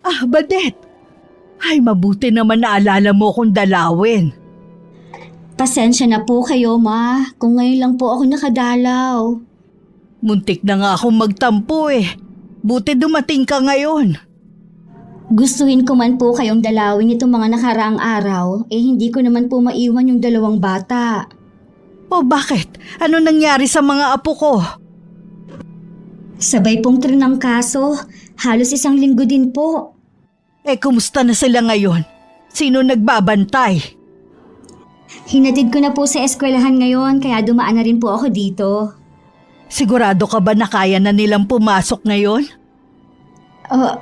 Ah, Badet! Ay, mabuti naman naalala mo kung dalawin. Pasensya na po kayo, Ma, kung ngayon lang po ako nakadalaw. Muntik na nga akong magtampo eh. Buti dumating ka ngayon. Gustuhin ko man po kayong dalawin itong mga nakaraang araw, hindi ko naman po maiwan yung dalawang bata. O bakit? Ano nangyari sa mga apo ko? Sabay pong kaso, halos 1 linggo din po. Kumusta na sila ngayon? Sino nagbabantay? Hinatid ko na po sa eskwelahan ngayon kaya dumaan na rin po ako dito. Sigurado ka ba na kaya na nilang pumasok ngayon?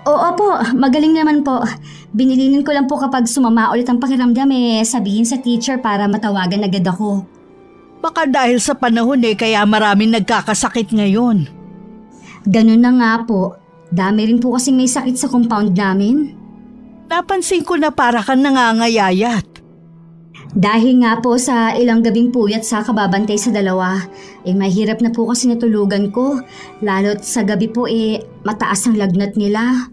Oo po, magaling naman po. Binilinin ko lang po kapag sumama ulit ang pakiramdam sabihin sa teacher para matawagan agad ako. Baka dahil sa panahon kaya maraming nagkakasakit ngayon. Ganun na nga po. Dami rin po kasing may sakit sa compound namin. Napansin ko na para kang nangangayayat. Dahil nga po sa ilang gabing puyat sa kababantay sa dalawa, mahirap na po kasi natulugan ko. Lalo't sa gabi po mataas ang lagnat nila.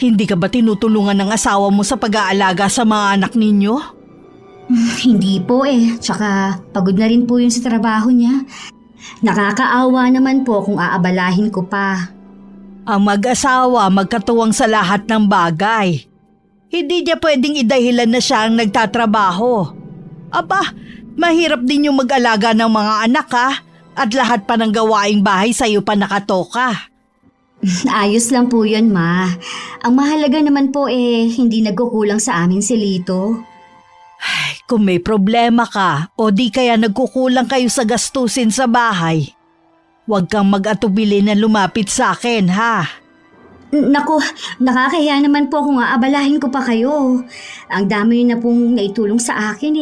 Hindi ka ba tinutulungan ng asawa mo sa pag-aalaga sa mga anak ninyo? Hindi po tsaka pagod na rin po yun sa trabaho niya. Nakakaawa naman po kung aabalahin ko pa. Ang mag-asawa magkatuwang sa lahat ng bagay. Hindi niya pwedeng idahilan na siya ang nagtatrabaho. Aba, mahirap din yung mag-alaga ng mga anak at lahat pa ng gawaing bahay sa'yo pa nakatoka. Ayos lang po yun, Ma. Ang mahalaga naman po hindi nagkukulang sa amin si Lito. Ay, kung may problema ka o di kaya nagkukulang kayo sa gastusin sa bahay, huwag kang mag-atubili na lumapit sa akin, ha? Naku, nakakahiya naman po kung aabalahin ko pa kayo. Ang dami na pong naitulong sa akin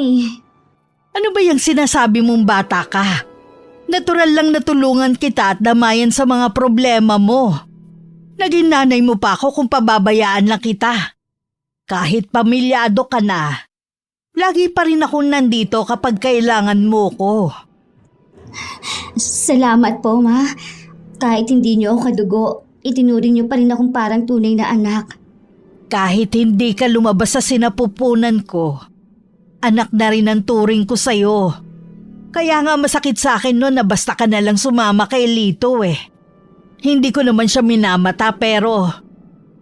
Ano ba yung sinasabi mong bata ka? Natural lang natulungan kita at damayan sa mga problema mo. Naging nanay mo pa ako kung pababayaan lang kita. Kahit pamilyado ka na, lagi pa rin akong nandito kapag kailangan mo ko. Salamat po, Ma. Kahit hindi niyo ako kadugo, itinuring niyo pa rin akong parang tunay na anak. Kahit hindi ka lumabas sa sinapupunan ko, anak na rin ang turing ko sa'yo. Kaya nga masakit sa akin noon na basta ka na lang sumama kay Lito Hindi ko naman siya minamata pero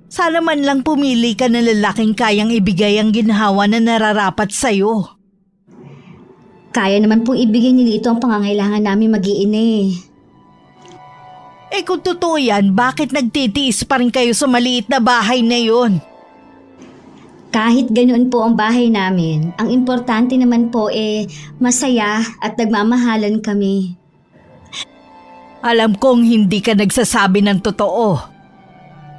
sana man lang pumili ka ng lalaking kayang ibigay ang ginhawa na nararapat sa'yo. Kaya naman pong ibigay ni Lito ang pangangailangan namin mag-iina Kung totoo yan, bakit nagtitiis pa rin kayo sa maliit na bahay na yon? Kahit ganoon po ang bahay namin, ang importante naman po masaya at nagmamahalan kami. Alam kong hindi ka nagsasabi ng totoo.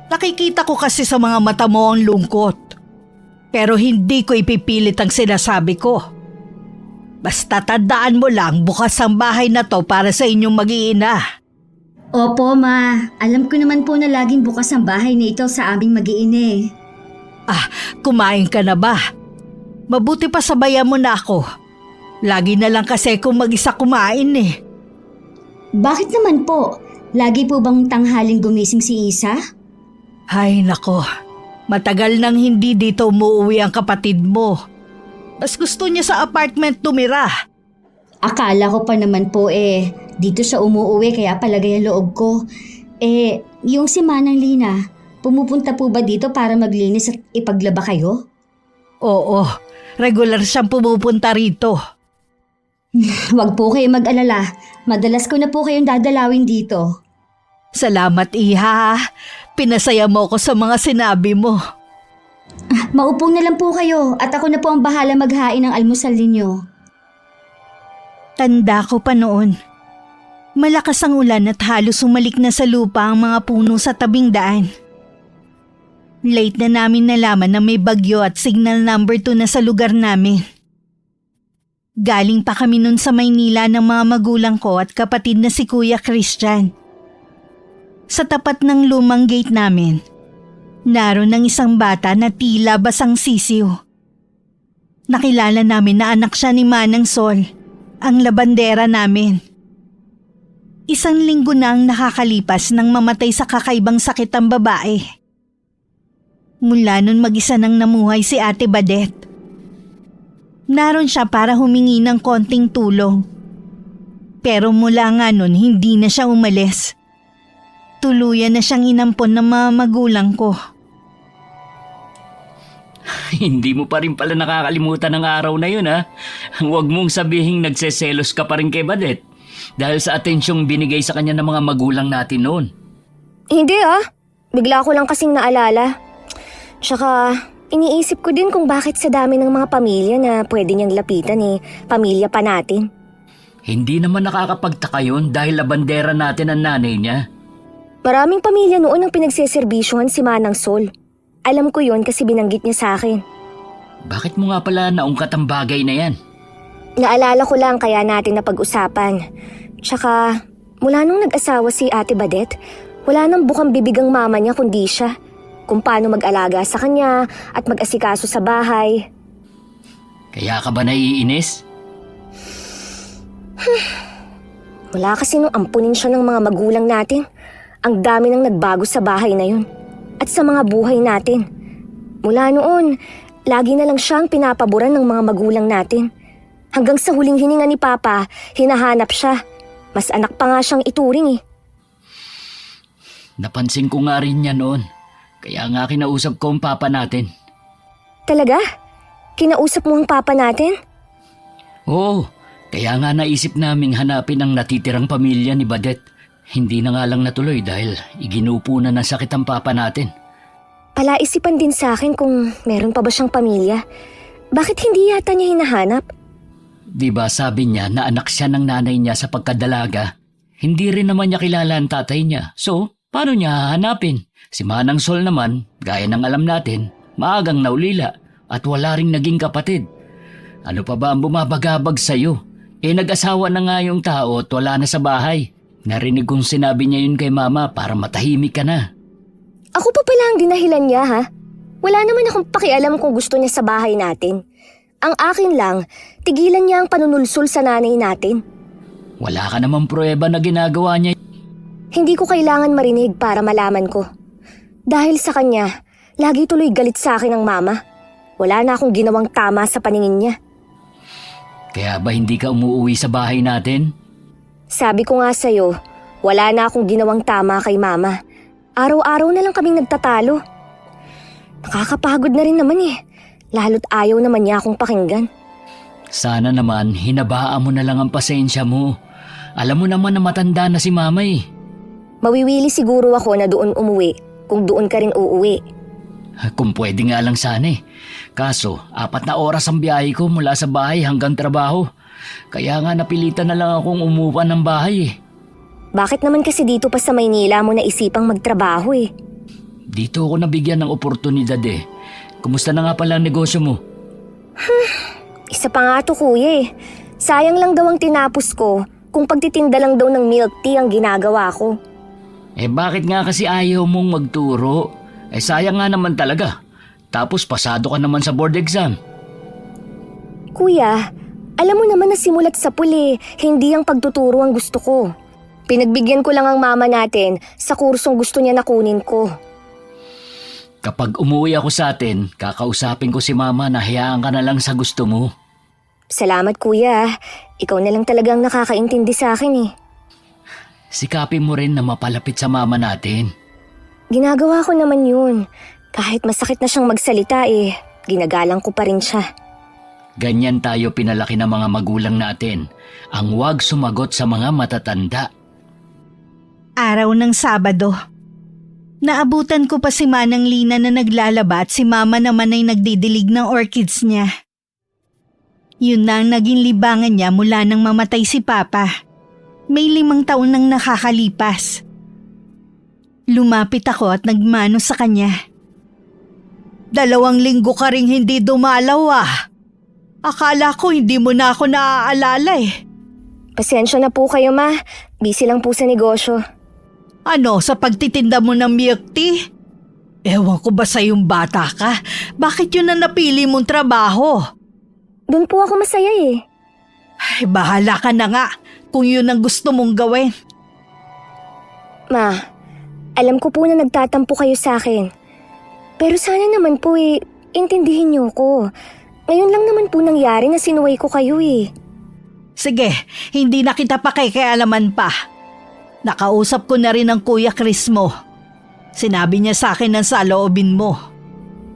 Nakikita ko kasi sa mga mata mo ang lungkot. Pero hindi ko ipipilit ang sinasabi ko. Basta tandaan mo lang, bukas ang bahay na to para sa inyong mag-iina. Opo, Ma. Alam ko naman po na laging bukas ang bahay nito sa aming mag-iina Kumain ka na ba? Mabuti pa sabayan mo na ako. Lagi na lang kasi kung mag-isa kumain Bakit naman po? Lagi po bang tanghaling gumising si Isa? Ay nako, matagal nang hindi dito umuwi ang kapatid mo. Mas gusto niya sa apartment tumira. Akala ko pa naman po dito siya umuwi kaya palagay ang loob ko. Yung si Manang Lina, pumupunta po ba dito para maglinis at ipaglaba kayo? Oo, regular siyang pumupunta rito. Huwag po kayo mag-alala. Madalas ko na po kayong dadalawin dito. Salamat, Iha. Pinasaya mo ko sa mga sinabi mo. Maupo na lang po kayo at ako na po ang bahala maghain ng almusal ninyo. Tanda ko pa noon. Malakas ang ulan at halos sumalik na sa lupa ang mga puno sa tabing daan. Late na namin nalaman na may bagyo at signal number 2 na sa lugar namin. Galing pa kami nun sa Maynila ng mga magulang ko at kapatid na si Kuya Christian. Sa tapat ng lumang gate namin, naroon ang isang bata na tila basang sisiw. Nakilala namin na anak siya ni Manang Sol, ang labandera namin. 1 linggo na ang nakakalipas nang mamatay sa kakaibang sakit ang babae. Mula nun mag-isa nang namuhay si Ate Badet. Naroon siya para humingi ng konting tulong. Pero mula nga nun hindi na siya umalis. Tuluyan na siyang inampon ng mga magulang ko. Hindi mo pa rin pala nakakalimutan ng araw na yun, ha? Huwag mong sabihing nagseselos ka pa rin kay Badet dahil sa atensyong binigay sa kanya ng mga magulang natin noon. Hindi bigla ko lang kasing naalala. Tsaka iniisip ko din kung bakit sa dami ng mga pamilya na pwede niyang lapitan pamilya pa natin. Hindi naman nakakapagtaka yun dahil labandera natin ang nanay niya. Maraming pamilya noon ang pinagseserbisyuhan si Manang Sol. Alam ko yon kasi binanggit niya sa akin. Bakit mo nga pala naungkat ang bagay na yan? Naalala ko lang kaya natin napag-usapan. Tsaka mula nung nag-asawa si Ate Badet, wala nang bukang bibig ang mama niya kundi siya. Kung paano mag-alaga sa kanya at mag-asikaso sa bahay. Kaya ka ba naiinis? Wala kasi nung ampunin siya ng mga magulang natin. Ang dami nang nagbago sa bahay na yun. At sa mga buhay natin. Mula noon, lagi na lang siyang pinapaboran ng mga magulang natin. Hanggang sa huling hininga ni Papa, hinahanap siya. Mas anak pa nga siyang ituring Napansin ko nga rin yan noon. Kaya nga kinausap ko ang papa natin. Talaga? Kinausap mo ang Papa natin? Oo, kaya nga naisip naming hanapin ang natitirang pamilya ni Badet. Hindi na nga lang natuloy dahil iginupo na ng sakit ang papa natin. Palaisipan din sa akin kung meron pa ba siyang pamilya. Bakit hindi yata niya hinahanap? Diba sabi niya na anak siya ng nanay niya sa pagkadalaga? Hindi rin naman niya kilala ang tatay niya. So, paano niya hahanapin? Si Manang Sol naman, gaya ng alam natin, maagang naulila at wala ring naging kapatid. Ano pa ba ang bumabagabag sa'yo? Nag-asawa na nga yung tao at wala na sa bahay. Narinig kong sinabi niya yun kay mama para matahimik ka na. Ako pa pala ang dinahilan niya Wala naman akong pakialam kung gusto niya sa bahay natin. Ang akin lang, tigilan niya ang panunulsul sa nanay natin. Wala ka namang pruweba na ginagawa niya. Hindi ko kailangan marinig para malaman ko. Dahil sa kanya, lagi tuloy galit sa akin ang mama. Wala na akong ginawang tama sa paningin niya. Kaya ba hindi ka umuwi sa bahay natin? Sabi ko nga sa'yo, wala na akong ginawang tama kay mama. Araw-araw na lang kaming nagtatalo. Nakakapagod na rin naman Lalo't ayaw naman niya akong pakinggan. Sana naman hinabaan mo na lang ang pasensya mo. Alam mo naman na matanda na si mama Mawiwili siguro ako na doon umuwi kung doon ka rin uuwi. Kung pwede nga lang sana Kaso, 4 na oras ang biyahe ko mula sa bahay hanggang trabaho. Kaya nga napilitan na lang akong umuwi ng bahay Bakit naman kasi dito pa sa Maynila mo naisipang magtrabaho Dito ako nabigyan ng oportunidad Kumusta na nga pala ang negosyo mo? Isa pa nga to kuya Sayang lang daw ang tinapos ko kung pagtitinda lang daw ng milk tea ang ginagawa ko. Bakit nga kasi ayaw mong magturo? Sayang nga naman talaga. Tapos pasado ka naman sa board exam. Kuya, alam mo naman na simulat sa puli, hindi ang pagtuturo ang gusto ko. Pinagbigyan ko lang ang mama natin sa kursong gusto niya na kunin ko. Kapag umuwi ako sa atin, kakausapin ko si mama na hayaan ka na lang sa gusto mo. Salamat kuya, ikaw na lang talagang nakakaintindi sa akin Sikapin mo rin na mapalapit sa mama natin. Ginagawa ko naman yun. Kahit masakit na siyang magsalita ginagalang ko pa rin siya. Ganyan tayo pinalaki ng mga magulang natin. Ang huwag sumagot sa mga matatanda. Araw ng Sabado. Naabutan ko pa si Manang Lina na naglalaba at si Mama naman ay nagdidilig ng orchids niya. Yun na ang naging libangan niya mula nang mamatay si Papa. May 5 taon nang nakakalipas. Lumapit ako at nagmano sa kanya. 2 linggo ka ring hindi dumalaw Akala ko hindi mo na ako naaalala Pasensya na po kayo ma, busy lang po sa negosyo. Ano, sa pagtitinda mo ng milk tea? Ewan ko ba sa yung bata ka? Bakit yun ang napili mong trabaho? Doon po ako masaya Ay, bahala ka na nga kung yun ang gusto mong gawin. Ma, alam ko po na nagtatampo kayo sa akin. Pero sana naman po intindihin niyo ko. Ngayon lang naman po nangyari na sinuway ko kayo Sige, hindi na kita pakikialaman pa. Nakausap ko na rin ang Kuya Chris mo. Sinabi niya sa akin ang saloobin mo.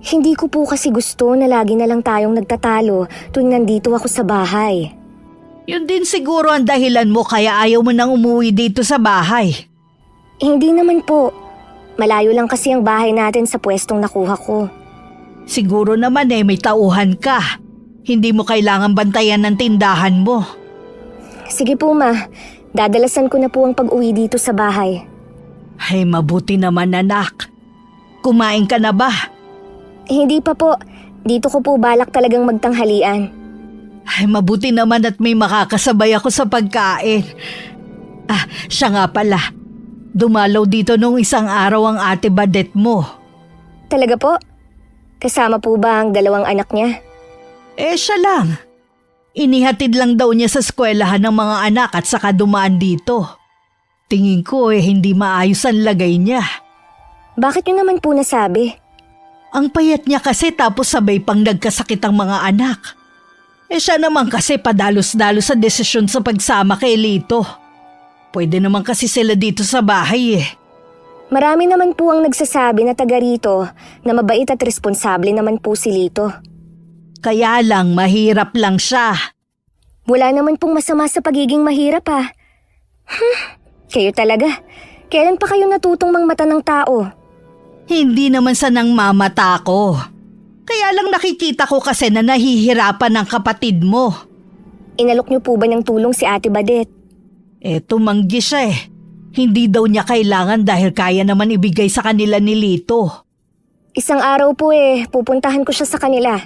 Hindi ko po kasi gusto na lagi na lang tayong nagtatalo tuwing nandito ako sa bahay. Yun din siguro ang dahilan mo kaya ayaw mo nang umuwi dito sa bahay. Hindi naman po. Malayo lang kasi ang bahay natin sa pwestong nakuha ko. Siguro naman may tauhan ka. Hindi mo kailangan bantayan ng tindahan mo. Sige po ma, dadalasan ko na po ang pag-uwi dito sa bahay. Ay mabuti naman anak. Kumain ka na ba? Hindi pa po. Dito ko po balak talagang magtanghalian. Ay mabuti naman at may makakasabay ako sa pagkain. Siya nga pala. Dumalaw dito nung isang araw ang ate Badet mo. Talaga po? Kasama po ba ang dalawang anak niya? Siya lang. Inihatid lang daw niya sa eskwelahan ng mga anak at saka dumaan dito. Tingin ko hindi maayos ang lagay niya. Bakit niyo naman po nasabi? Ang payat niya kasi tapos sabay pang nagkasakit ang mga anak. Siya naman kasi padalos-dalos sa desisyon sa pagsama kay Lito. Pwede naman kasi sila dito sa bahay Marami naman po ang nagsasabi na taga rito na mabait at responsable naman po si Lito. Kaya lang mahirap lang siya. Wala naman pong masama sa pagiging mahirap Kayo talaga. Kailan pa kayo natutong mangmata ng tao? Hindi naman sa nang mamata ko. Kaya lang nakikita ko kasi na nahihirapan ang kapatid mo. Inalok niyo po ba ng tulong si Ate Badet? Tumanggi siya Hindi daw niya kailangan dahil kaya naman ibigay sa kanila ni Lito. Isang araw po pupuntahan ko siya sa kanila.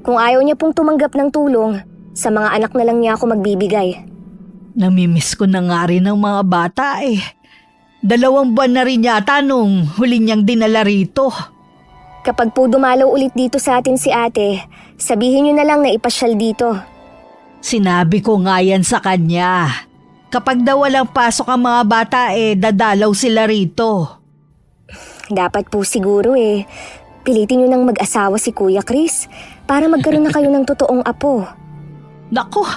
Kung ayaw niya pong tumanggap ng tulong, sa mga anak na lang niya ako magbibigay. Namimiss ko na nga rin ang mga bata 2 buwan na rin yata nung huli niyang dinala rito. Kapag po dumalaw ulit dito sa atin si ate, sabihin niyo na lang na ipasyal dito. Sinabi ko nga yan sa kanya. Kapag daw walang pasok ang mga bata dadalaw sila rito. Dapat po siguro pilitin niyo nang mag-asawa si Kuya Chris para magkaroon na kayo ng totoong apo. Naku,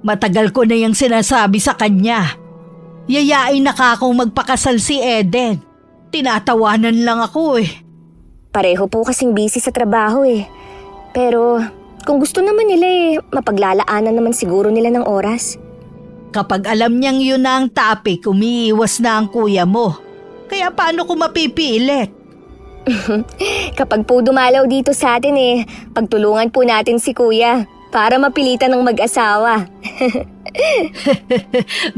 matagal ko na yung sinasabi sa kanya. Yayain na ka akong magpakasal si Eden. Tinatawanan lang ako Pareho po kasing busy sa trabaho Pero kung gusto naman nila mapaglalaanan naman siguro nila ng oras. Kapag alam niyang yun na ang topic, umiiwas na ang kuya mo. Kaya paano ko mapipilit? Kapag po dumalaw dito sa atin pagtulungan po natin si Kuya para mapilitan ng mag-asawa.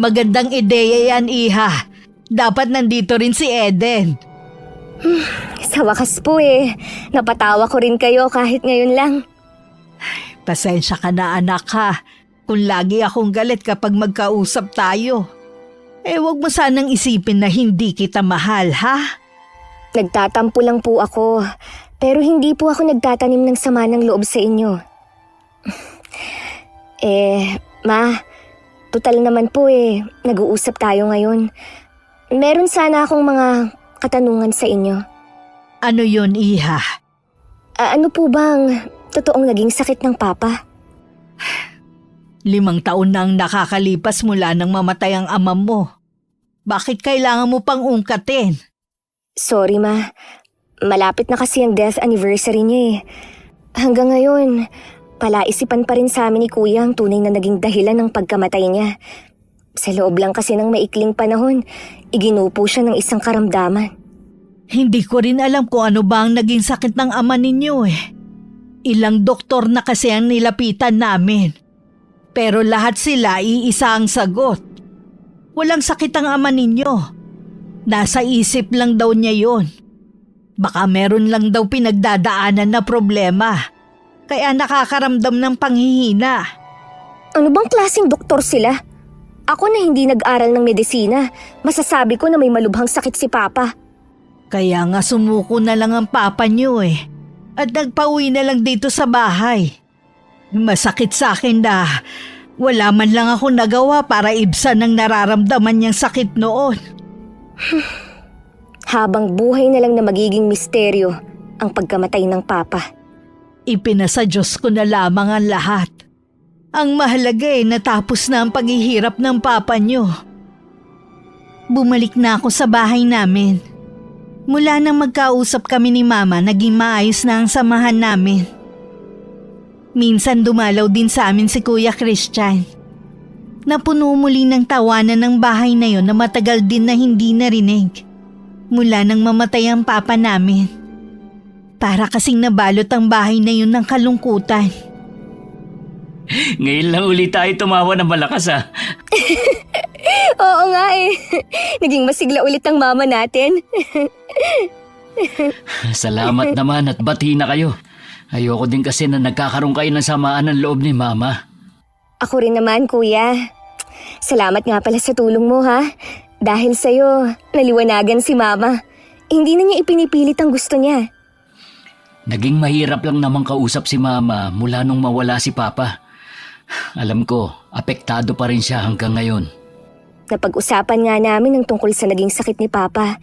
Magandang ideya yan, Iha. Dapat nandito rin si Eden. Sa wakas po napatawa ko rin kayo kahit ngayon lang. Pasensya ka na anak ha. Kung lagi akong galit kapag magkausap tayo. Wag mo sanang isipin na hindi kita mahal ha? Nagtatampo lang po ako, pero hindi po ako nagtatanim ng sama ng loob sa inyo. Ma, total naman po nag-uusap tayo ngayon. Meron sana akong mga katanungan sa inyo. Ano yun, Iha? Ano po bang totoong naging sakit ng papa? 5 taon na ang nakakalipas mula nang mamatay ang ama mo. Bakit kailangan mo pang ungkatin? Sorry ma, malapit na kasi ang death anniversary niya Hanggang ngayon, palaisipan pa rin sa amin ni Kuya ang tunay na naging dahilan ng pagkamatay niya. Sa loob lang kasi ng maikling panahon, iginupo siya ng isang karamdaman. Hindi ko rin alam kung ano ba ang naging sakit ng ama ninyo Ilang doktor na kasi ang nilapitan namin. Pero lahat sila iisa ang sagot. Walang sakit ang ama ninyo. Nasa isip lang daw niya yon. Baka meron lang daw pinagdadaanan na problema. Kaya nakakaramdam ng panghihina. Ano bang klaseng doktor sila? Ako na hindi nag-aral ng medisina, masasabi ko na may malubhang sakit si Papa. Kaya nga sumuko na lang ang papa niyo At nagpauwi na lang dito sa bahay. Masakit sa akin na wala man lang ako nagawa para ibsan ang nararamdaman niyang sakit noon. Habang buhay na lang na magiging misteryo ang pagkamatay ng papa. Ipinasa Diyos ko na lamang ang lahat. Ang mahalaga natapos na ang paghihirap ng papa niyo. Bumalik na ako sa bahay namin. Mula nang magkausap kami ni Mama, naging maayos na ang samahan namin. Minsan dumalaw din sa amin si Kuya Christian. Napuno muli ng tawanan ng bahay na yon na matagal din na hindi narinig. Mula nang mamatay ang papa namin. Para kasing nabalot ang bahay na yun ng kalungkutan. Ngayon lang ulit tayo tumawa ng malakas Oo nga eh. Naging masigla ulit ang mama natin. Salamat naman at bati na kayo. Ayoko din kasi na nagkakaroon kayo ng samaan ng loob ni Mama. Ako rin naman, kuya. Salamat nga pala sa tulong mo, ha? Dahil sa'yo, naliwanagan si mama. Hindi na niya ipinipilit ang gusto niya. Naging mahirap lang naman kausap si Mama mula nung mawala si Papa. Alam ko, apektado pa rin siya hanggang ngayon. Napag-usapan nga namin ang tungkol sa naging sakit ni Papa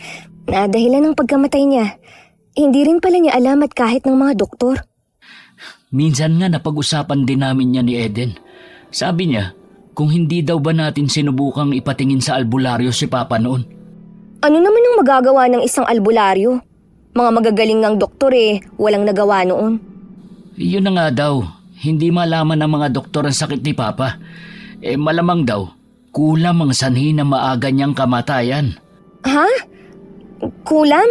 na dahilan ng pagkamatay niya. Hindi rin pala niya alam at kahit ng mga doktor. Minsan nga napag-usapan din namin niya ni Eden. Sabi niya, kung hindi daw ba natin sinubukang ipatingin sa albularyo si Papa noon. Ano naman ang magagawa ng isang albularyo? Mga magagaling ng doktor walang nagawa noon. Yun na nga daw, hindi malaman ng mga doktor ang sakit ni Papa. Malamang daw, kulam ang sanhi na maaga niyang kamatayan. Ha? Kulam?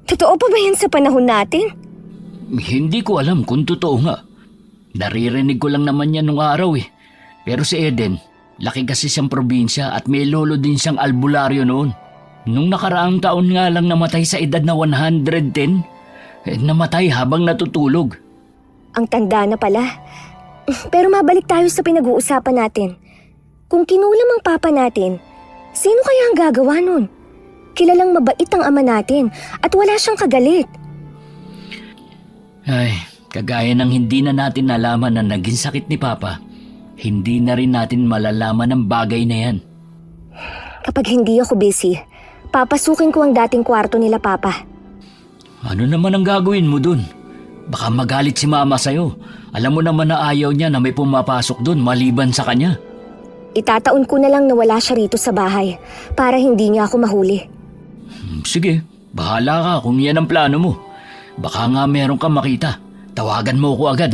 Totoo pa ba yan sa panahon natin? Hindi ko alam kung totoo nga. Naririnig ko lang naman yan nung araw Pero si Eden, laki kasi siyang probinsya at may lolo din siyang albularyo noon. Nung nakaraang taon nga lang namatay sa edad na 110, namatay habang natutulog. Ang tanda na pala. Pero mabalik tayo sa pinag-uusapan natin. Kung kinulam ang papa natin, sino kaya ang gagawa nun? Kilalang mabait ang ama natin at wala siyang kagalit. Ay, kagaya ng hindi na natin nalaman na naging sakit ni Papa, hindi na rin natin malalaman ang bagay na yan. Kapag hindi ako busy, papasukin ko ang dating kwarto nila Papa. Ano naman ang gagawin mo dun? Baka magalit si Mama sa'yo. Alam mo naman na ayaw niya na may pumapasok dun maliban sa kanya. Itataon ko na lang na wala siya rito sa bahay para hindi niya ako mahuli. Sige, bahala ka kung yan ang plano mo. Baka nga meron kang makita. Tawagan mo ko agad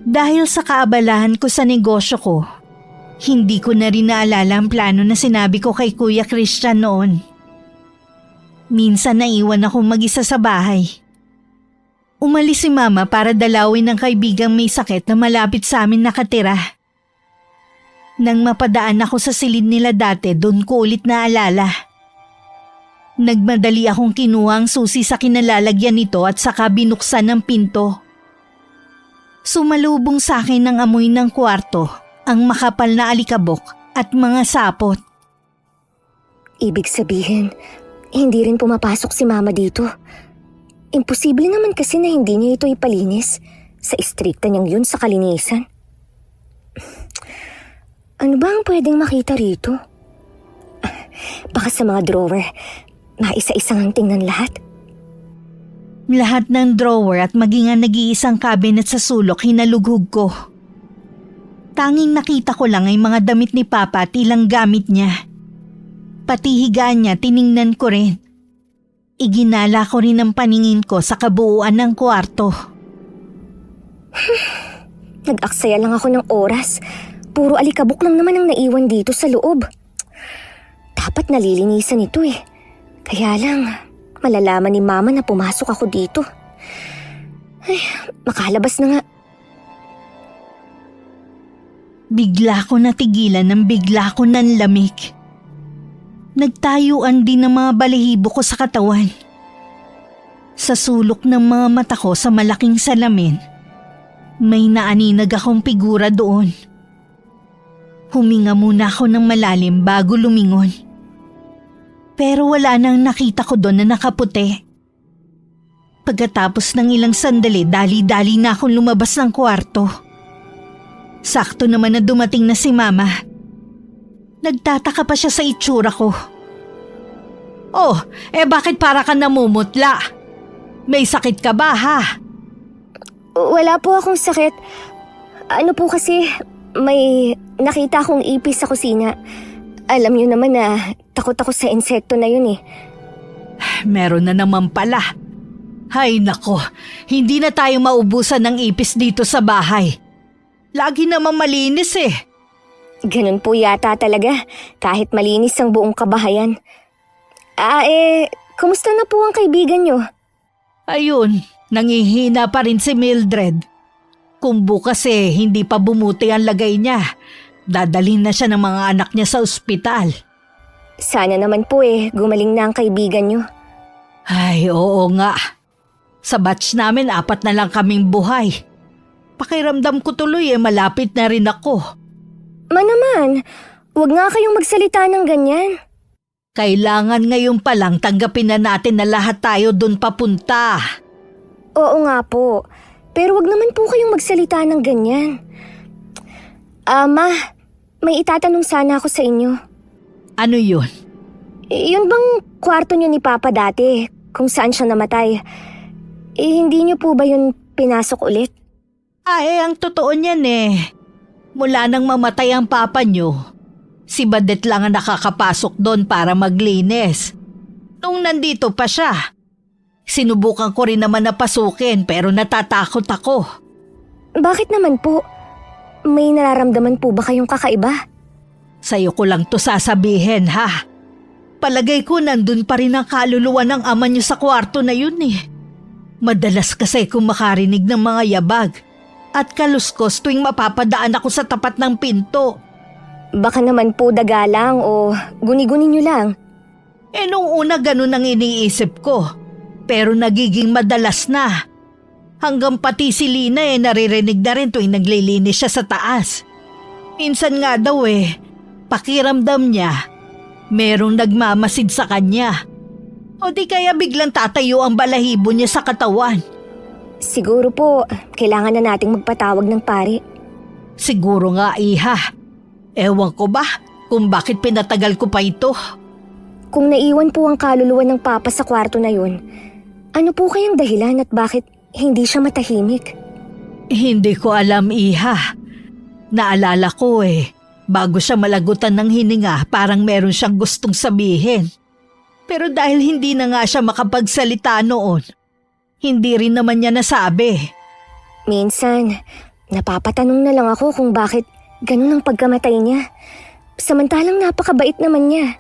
Dahil sa kaabalahan ko sa negosyo ko, hindi ko na rin naalala ang plano na sinabi ko kay Kuya Christian noon. Minsan naiwan ako mag-isa sa bahay. Umalis si Mama para dalawin ng kaibigang may sakit na malapit sa amin nakatira. Nang mapadaan ako sa silid nila dati, doon ko ulit naalala. Nagmadali akong kinuha ang susi sa kinalalagyan nito at saka binuksan ang pinto. Sumalubong sa akin ng amoy ng kwarto, ang makapal na alikabok at mga sapot. Ibig sabihin, hindi rin pumapasok si Mama dito. Imposible naman kasi na hindi niya ito ipalinis sa istrikta niyang yun sa kalinisan. Ano ba ang pwedeng makita rito? Baka sa mga drawer, maisa-isang ang tingnan lahat. Lahat ng drawer at maging ang nag-iisang cabinet sa sulok hinalughog ko. Tanging nakita ko lang ay mga damit ni Papa at ilang gamit niya. Pati higaan niya tiningnan ko rin. Iginala ko rin ang paningin ko sa kabuuan ng kwarto. Nag-aksaya lang ako ng oras. Puro alikabok lang naman ang naiwan dito sa loob. Dapat nalilinisan ito Kaya lang, malalaman ni Mama na pumasok ako dito. Ay, makalabas na nga. Bigla ko natigilan ng bigla ko nanlamig. Nagtayuan din ng mga balahibo ko sa katawan. Sa sulok ng mga mata ko sa malaking salamin, may naaninag akong figura doon. Huminga muna ako ng malalim bago lumingon. Pero wala nang nakita ko doon na nakaputi. Pagkatapos ng ilang sandali, dali-dali na akong lumabas ng kwarto. Sakto naman na dumating na si Mama. Nagtataka pa siya sa itsura ko. Oh, bakit para ka namumutla? May sakit ka ba ha? Wala po akong sakit. Ano po kasi, may nakita akong ipis sa kusina. Alam niyo naman na takot ako sa insekto na yun eh. Meron na naman pala. Hay nako, hindi na tayo maubusan ng ipis dito sa bahay. Lagi namang malinis eh. Ganun po yata talaga, kahit malinis ang buong kabahayan. Kumusta na po ang kaibigan niyo? Ayun, nangihina pa rin si Mildred. Kung bukas hindi pa bumuti ang lagay niya, dadalhin na siya ng mga anak niya sa ospital. Sana naman po gumaling na ang kaibigan niyo. Ay, oo nga. Sa batch namin 4 na lang kaming buhay. Pakiramdam ko tuloy malapit na rin ako. Naman, huwag nga kayong magsalita ng ganyan. Kailangan ngayon pa lang tanggapin na natin na lahat tayo dun papunta. Oo nga po, pero huwag naman po kayong magsalita ng ganyan. Ma, may itatanong sana ako sa inyo. Ano yun? Yun bang kwarto niyo ni Papa dati, kung saan siya namatay? Hindi niyo po ba yun pinasok ulit? Ang totoo niyan mula nang mamatay ang papa niyo, si Badet lang ang nakakapasok doon para maglinis. Nung nandito pa siya, sinubukan ko rin naman na pasukin pero natatakot ako. Bakit naman po? May nararamdaman po ba kayong kakaiba? Sa'yo ko lang to sasabihin ha. Palagay ko nandun pa rin ang kaluluwa ng ama niyo sa kwarto na yun Madalas kasi kung makarinig ng mga yabag at kaluskos tuwing mapapadaan ako sa tapat ng pinto. Baka naman po daga lang o guni-guni niyo lang. Nung una ganun ang iniisip ko, pero nagiging madalas na. Hanggang pati si Lina naririnig na rin tuwing naglilinis siya sa taas. Minsan nga daw pakiramdam niya, merong nagmamasid sa kanya. O di kaya biglang tatayo ang balahibo niya sa katawan. Siguro po, kailangan na nating magpatawag ng pari. Siguro nga iha. Ewan ko ba kung bakit pinatagal ko pa ito. Kung naiwan po ang kaluluwa ng Papa sa kwarto na yun, ano po kayang dahilan at bakit hindi siya matahimik? Hindi ko alam iha. Naalala ko bago siya malagutan ng hininga parang meron siyang gustong sabihin. Pero dahil hindi na nga siya makapagsalita noon, hindi rin naman niya nasabi. Minsan, napapatanong na lang ako kung bakit ganun ang pagkamatay niya. Samantalang napakabait naman niya.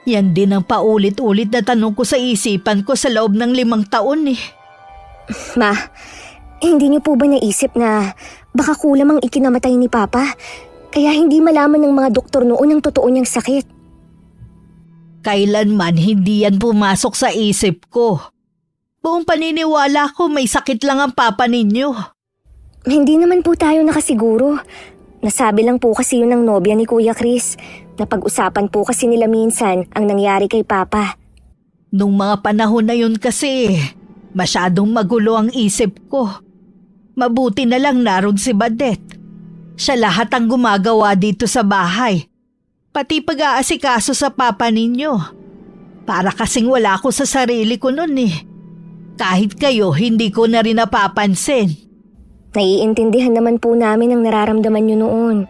Yan din ang paulit-ulit na tanong ko sa isipan ko sa loob ng 5 taon Ma, hindi niyo po ba naisip na baka kulang ang ikinamatay ni Papa? Kaya hindi malaman ng mga doktor noon ang totoo niyang sakit. Kailanman hindi yan pumasok sa isip ko. Buong paniniwala ko may sakit lang ang papa ninyo. Hindi naman po tayo nakasiguro. Nasabi lang po kasi yun ng nobya ni Kuya Chris. Napag-usapan po kasi nila minsan ang nangyari kay Papa. Nung mga panahon na yun kasi, masyadong magulo ang isip ko. Mabuti na lang naroon si Badet. Siya lahat ang gumagawa dito sa bahay. Pati pag-aasikaso sa papa ninyo. Para kasing wala ako sa sarili ko nun Kahit kayo, hindi ko na rin napapansin. Naiintindihan naman po namin ang nararamdaman niyo noon.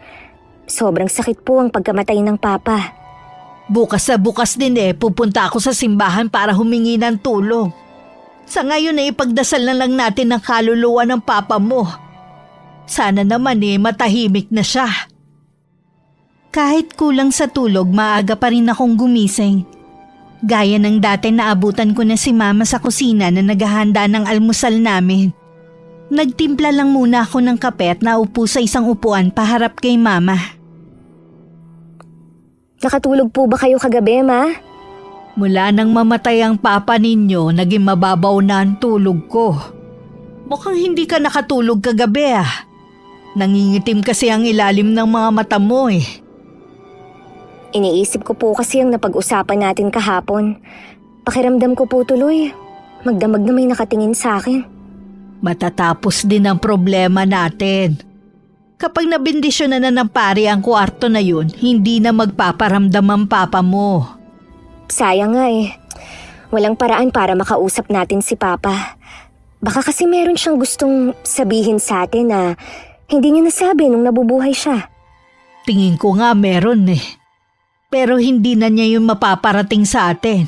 Sobrang sakit po ang pagkamatay ng Papa. Bukas na bukas din pupunta ako sa simbahan para humingi ng tulong. Sa ngayon ipagdasal na lang natin ang kaluluwa ng papa mo. Sana naman matahimik na siya. Kahit kulang sa tulog, maaga pa rin akong gumising. Gaya ng dati naabutan ko na si Mama sa kusina na naghahanda ng almusal namin. Nagtimpla lang muna ako ng kape at naupo sa isang upuan paharap kay Mama. Nakatulog po ba kayo kagabi, Ma? Mula nang mamatay ang papa ninyo, naging mababaw na ang tulog ko. Mukhang hindi ka nakatulog kagabi Nangingitim kasi ang ilalim ng mga mata mo Iniisip ko po kasi ang napag-usapan natin kahapon. Pakiramdam ko po tuloy, magdamag na may nakatingin sa akin. Matatapos din ang problema natin. Kapag nabindisyon na ng pari ang kwarto na yun, hindi na magpaparamdam ang papa mo. Sayang nga Walang paraan para makausap natin si Papa. Baka kasi meron siyang gustong sabihin sa atin na hindi niya nasabi nung nabubuhay siya. Tingin ko nga meron eh. Pero hindi na niya yung mapaparating sa atin.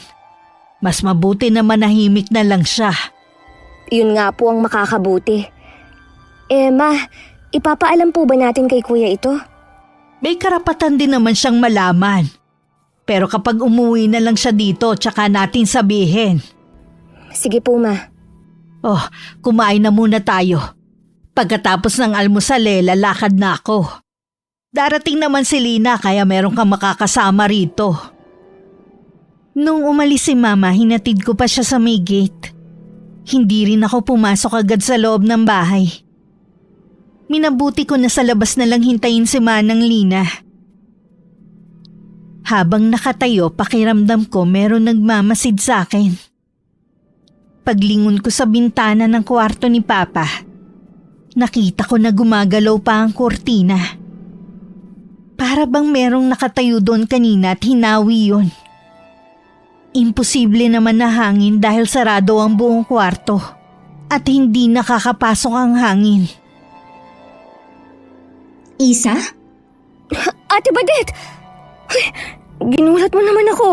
Mas mabuti na manahimik na lang siya. Yun nga po ang makakabuti. Ma, ipapaalam po ba natin kay Kuya ito? May karapatan din naman siyang malaman. Pero kapag umuwi na lang siya dito, tsaka natin sabihin. Sige po, Ma. Oh, kumain na muna tayo. Pagkatapos ng almusal lalakad na ako. Darating naman si Lina kaya meron kang makakasama rito. Nung umalis si Mama, hinatid ko pa siya sa may gate. Hindi rin ako pumasok agad sa loob ng bahay. Minabuti ko na sa labas na lang hintayin si Manang Lina. Habang nakatayo, pakiramdam ko meron nagmamasid sa akin. Paglingon ko sa bintana ng kwarto ni Papa, nakita ko na gumagalaw pa ang kurtina. Para bang merong nakatayo doon kanina at hinawi yun. Imposible naman na hangin dahil sarado ang buong kwarto at hindi nakakapasok ang hangin. Isa? Ate Badet! Ay, ginulat mo naman ako.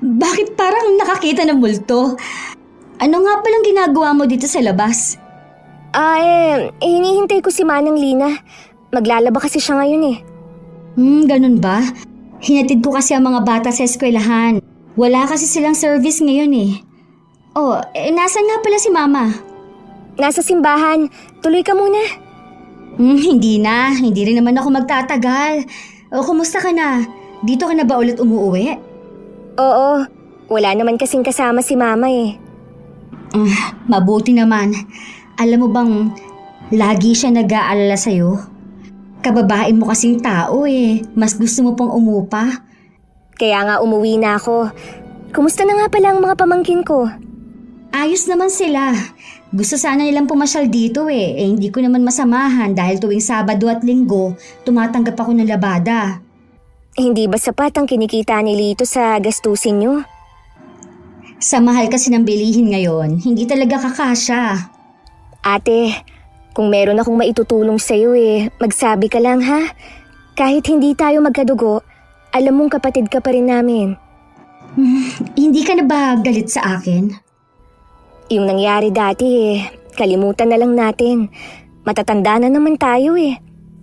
Bakit parang nakakita ng multo? Ano nga palang ginagawa mo dito sa labas? Hinihintay ko si Manang Lina. Maglalaba kasi siya ngayon eh. Ganun ba? Hinatid ko kasi ang mga bata sa eskwelahan. Wala kasi silang service ngayon eh. Nasaan nga pala si Mama? Nasa simbahan. Tuloy ka muna. Hindi na. Hindi rin naman ako magtatagal. Kumusta ka na? Dito ka na ba ulit umuuwi? Oo. Wala naman kasing kasama si Mama eh. Mabuti naman. Alam mo bang lagi siya nag-aalala sa'yo? Kababae mo kasing tao eh. Mas gusto mo pang umupa. Kaya nga umuwi na ako. Kumusta na nga pala ang mga pamangkin ko? Ayos naman sila. Gusto sana nilang pumasyal dito eh. Hindi ko naman masamahan dahil tuwing Sabado at Linggo, tumatanggap ako ng labada. Hindi ba sapat ang kinikita ni Lito sa gastusin nyo? Sa mahal kasi ng bilihin ngayon, hindi talaga kakasya. Ate, kung meron akong maitutulong sa'yo magsabi ka lang ha. Kahit hindi tayo magkadugo, alam mong kapatid ka pa rin namin. Hindi ka na ba galit sa akin? Yung nangyari dati kalimutan na lang natin. Matatanda na naman tayo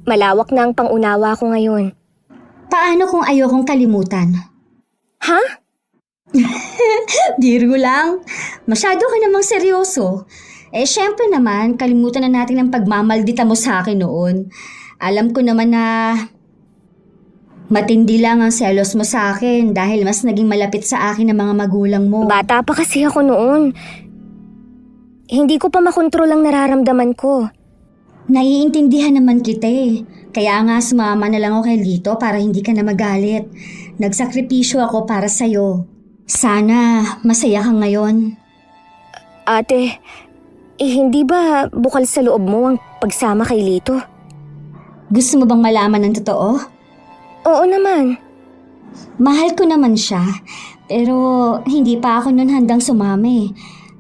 Malawak na ang pangunawa ko ngayon. Paano kung ayokong kalimutan? Ha? Biro lang. Masyado ka namang seryoso. Syempre naman, kalimutan na natin ang pagmamaldita mo sa akin noon. Alam ko naman na matindi lang ang selos mo sa akin dahil mas naging malapit sa akin ang mga magulang mo. Bata pa kasi ako noon. Hindi ko pa makontrol ang nararamdaman ko. Naiintindihan naman kita Kaya nga sumama na lang ako kay Lito para hindi ka na magalit. Nagsakripisyo ako para sa'yo. Sana masaya ka ngayon. Ate, hindi ba bukal sa loob mo ang pagsama kay Lito? Gusto mo bang malaman ng totoo? Oo naman. Mahal ko naman siya, pero hindi pa ako nun handang sumama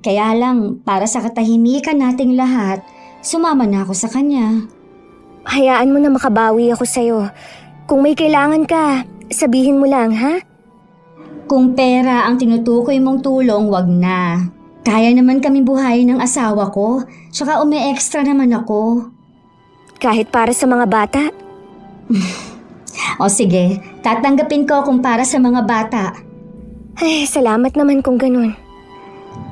Kaya lang, para sa katahimikan nating lahat, sumama na ako sa kanya. Hayaan mo na makabawi ako sa'yo. Kung may kailangan ka, sabihin mo lang, ha? Kung pera ang tinutukoy mong tulong, wag na. Kaya naman kami buhayin ng asawa ko, tsaka umi-extra naman ako. Kahit para sa mga bata? O sige, tatanggapin ko kung para sa mga bata. Ay, salamat naman kung ganun.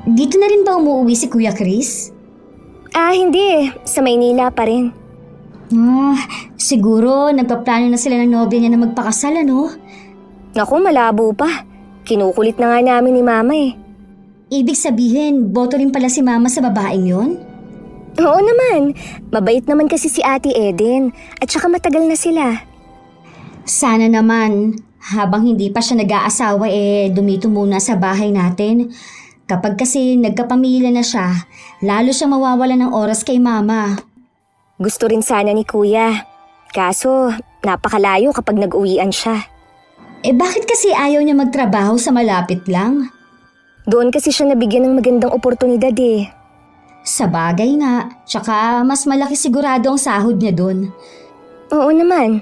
Dito na rin ba umuwi si Kuya Chris? Hindi Sa Maynila pa rin. Siguro nagpaplano na sila ng nobya niya na magpakasal, ano? Naku, malabo pa. Kinukulit na nga namin ni Mama Ibig sabihin, boto rin pala si Mama sa babaeng yon? Oo naman. Mabait naman kasi si Ate Eden. At saka matagal na sila. Sana naman, habang hindi pa siya nag-aasawa dumito muna sa bahay natin. Kapag kasi nagkapamilya na siya, lalo siya mawawala ng oras kay Mama. Gusto rin sana ni Kuya. Kaso, napakalayo kapag nag-uwian siya. Bakit kasi ayaw niya magtrabaho sa malapit lang? Doon kasi siya nabigyan ng magandang oportunidad eh. Sa bagay nga, tsaka mas malaki sigurado ang sahod niya doon. Oo naman.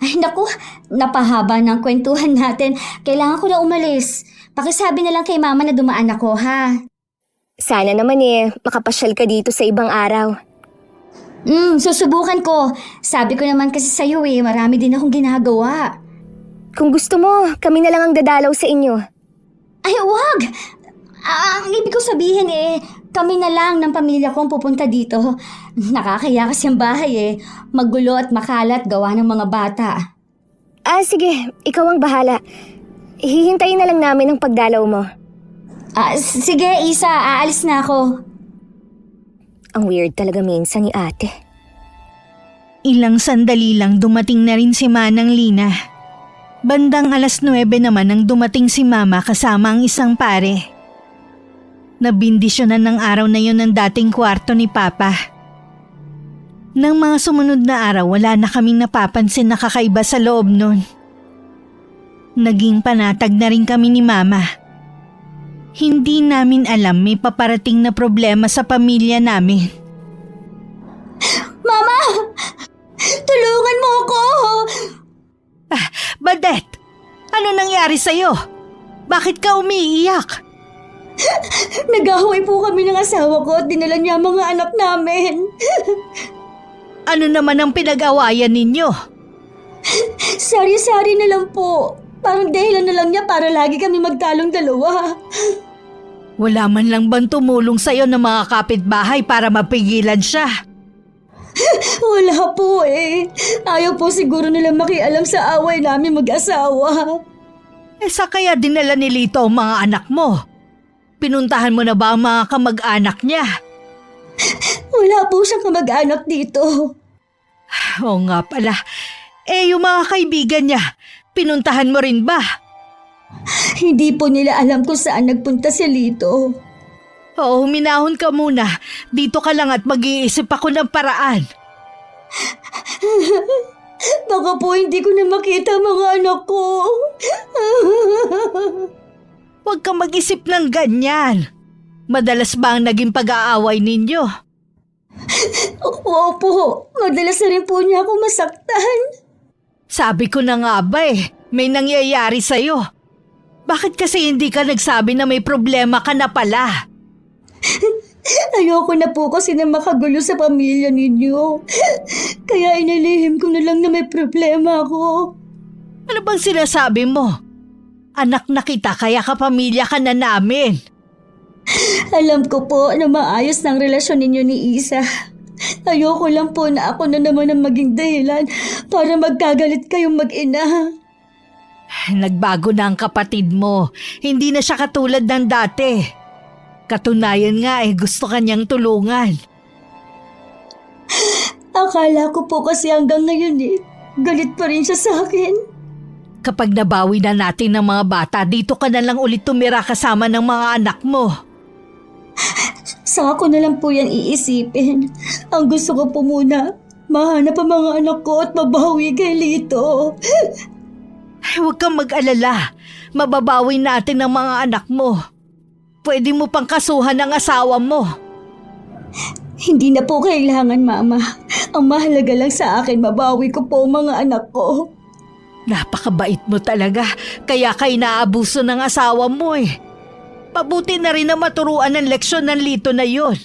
Ay naku, napahaba ng kwentuhan natin. Kailangan ko na umalis. Pakisabi na lang kay mama na dumaan ako, ha? Sana naman makapasyal ka dito sa ibang araw. Susubukan ko. Sabi ko naman kasi sa'yo marami din akong ginagawa. Kung gusto mo, kami na lang ang dadalaw sa inyo. Ay, wag! Ang ibig ko sabihin kami na lang ng pamilya kong pupunta dito. Nakakaya kasi ang bahay Magulo at makalat gawa ng mga bata. Sige, ikaw ang bahala. Hihintayin na lang namin ang pagdalaw mo. Sige, Isa, aalis na ako. Ang weird talaga minsan ni ate. Ilang sandali lang dumating na rin si Manang Lina. Bandang 9:00 naman nang dumating si Mama kasama ang isang pare. Nabindisyonan ng araw na yun ang dating kwarto ni Papa. Nang mga sumunod na araw, wala na kaming napapansin na kakaiba sa loob nun. Naging panatag na rin kami ni Mama. Hindi namin alam may paparating na problema sa pamilya namin. Mama! Tulungan mo ako! Badet! Ano nangyari sa'yo? Bakit ka umiiyak? Nag-away po kami ng asawa ko at dinala niya ang mga anak namin. Ano naman ang pinag-awayan ninyo? Sari-sari na lang po. Parang dahilan na lang niya para lagi kami magtalong dalawa. Wala man lang bang tumulong sa'yo ng mga kapitbahay para mapigilan siya? Wala po Ayaw po siguro nila makialam sa away namin mag-asawa. Sa kaya dinala ni Lito ang mga anak mo? Pinuntahan mo na ba ang mga kamag-anak niya? Wala po siyang kamag-anak dito. Oo nga pala. Yung mga kaibigan niya, pinuntahan mo rin ba? Hindi po nila alam kung saan nagpunta si Lito. Oo, huminahon ka muna. Dito ka lang at mag-iisip ako ng paraan. Baka po hindi ko na makita ang mga anak ko. Huwag kang mag-isip ng ganyan. Madalas ba ang naging pag-aaway ninyo? Opo, madalas na rin po niya ako masaktan. Sabi ko na nga ba may nangyayari sa'yo. Bakit kasi hindi ka nagsabi na may problema ka na pala? Ayoko na po kasi na makagulo sa pamilya ninyo. Kaya inilihim ko na lang na may problema ako. Ano bang sinasabi mo? Anak na kita kaya kapamilya ka na namin. Alam ko po na maayos ng relasyon ninyo ni Isa. Ayoko lang po na ako na naman ang maging dahilan para magkagalit kayong mag-ina. Nagbago na ang kapatid mo. Hindi na siya katulad ng dati. Katunayan nga gusto kanyang tulungan. Akala ko po kasi hanggang ngayon galit pa rin siya sa akin. Kapag nabawi na natin ng mga bata, dito ka na lang ulit tumira kasama ng mga anak mo. Saka ko na lang po yan iisipin. Ang gusto ko po muna, mahanap ang mga anak ko at mabawi kay Lito. Huwag kang mag-alala. Mababawi natin ang mga anak mo. Pwede mo pang kasuhan ang asawa mo. Hindi na po kailangan, Mama. Ang mahalaga lang sa akin, mabawi ko po ang mga anak ko. Napakabait mo talaga, kaya ka inaabuso ng asawa mo Mabuti na rin na maturuan ng leksyon ng Lito na yon.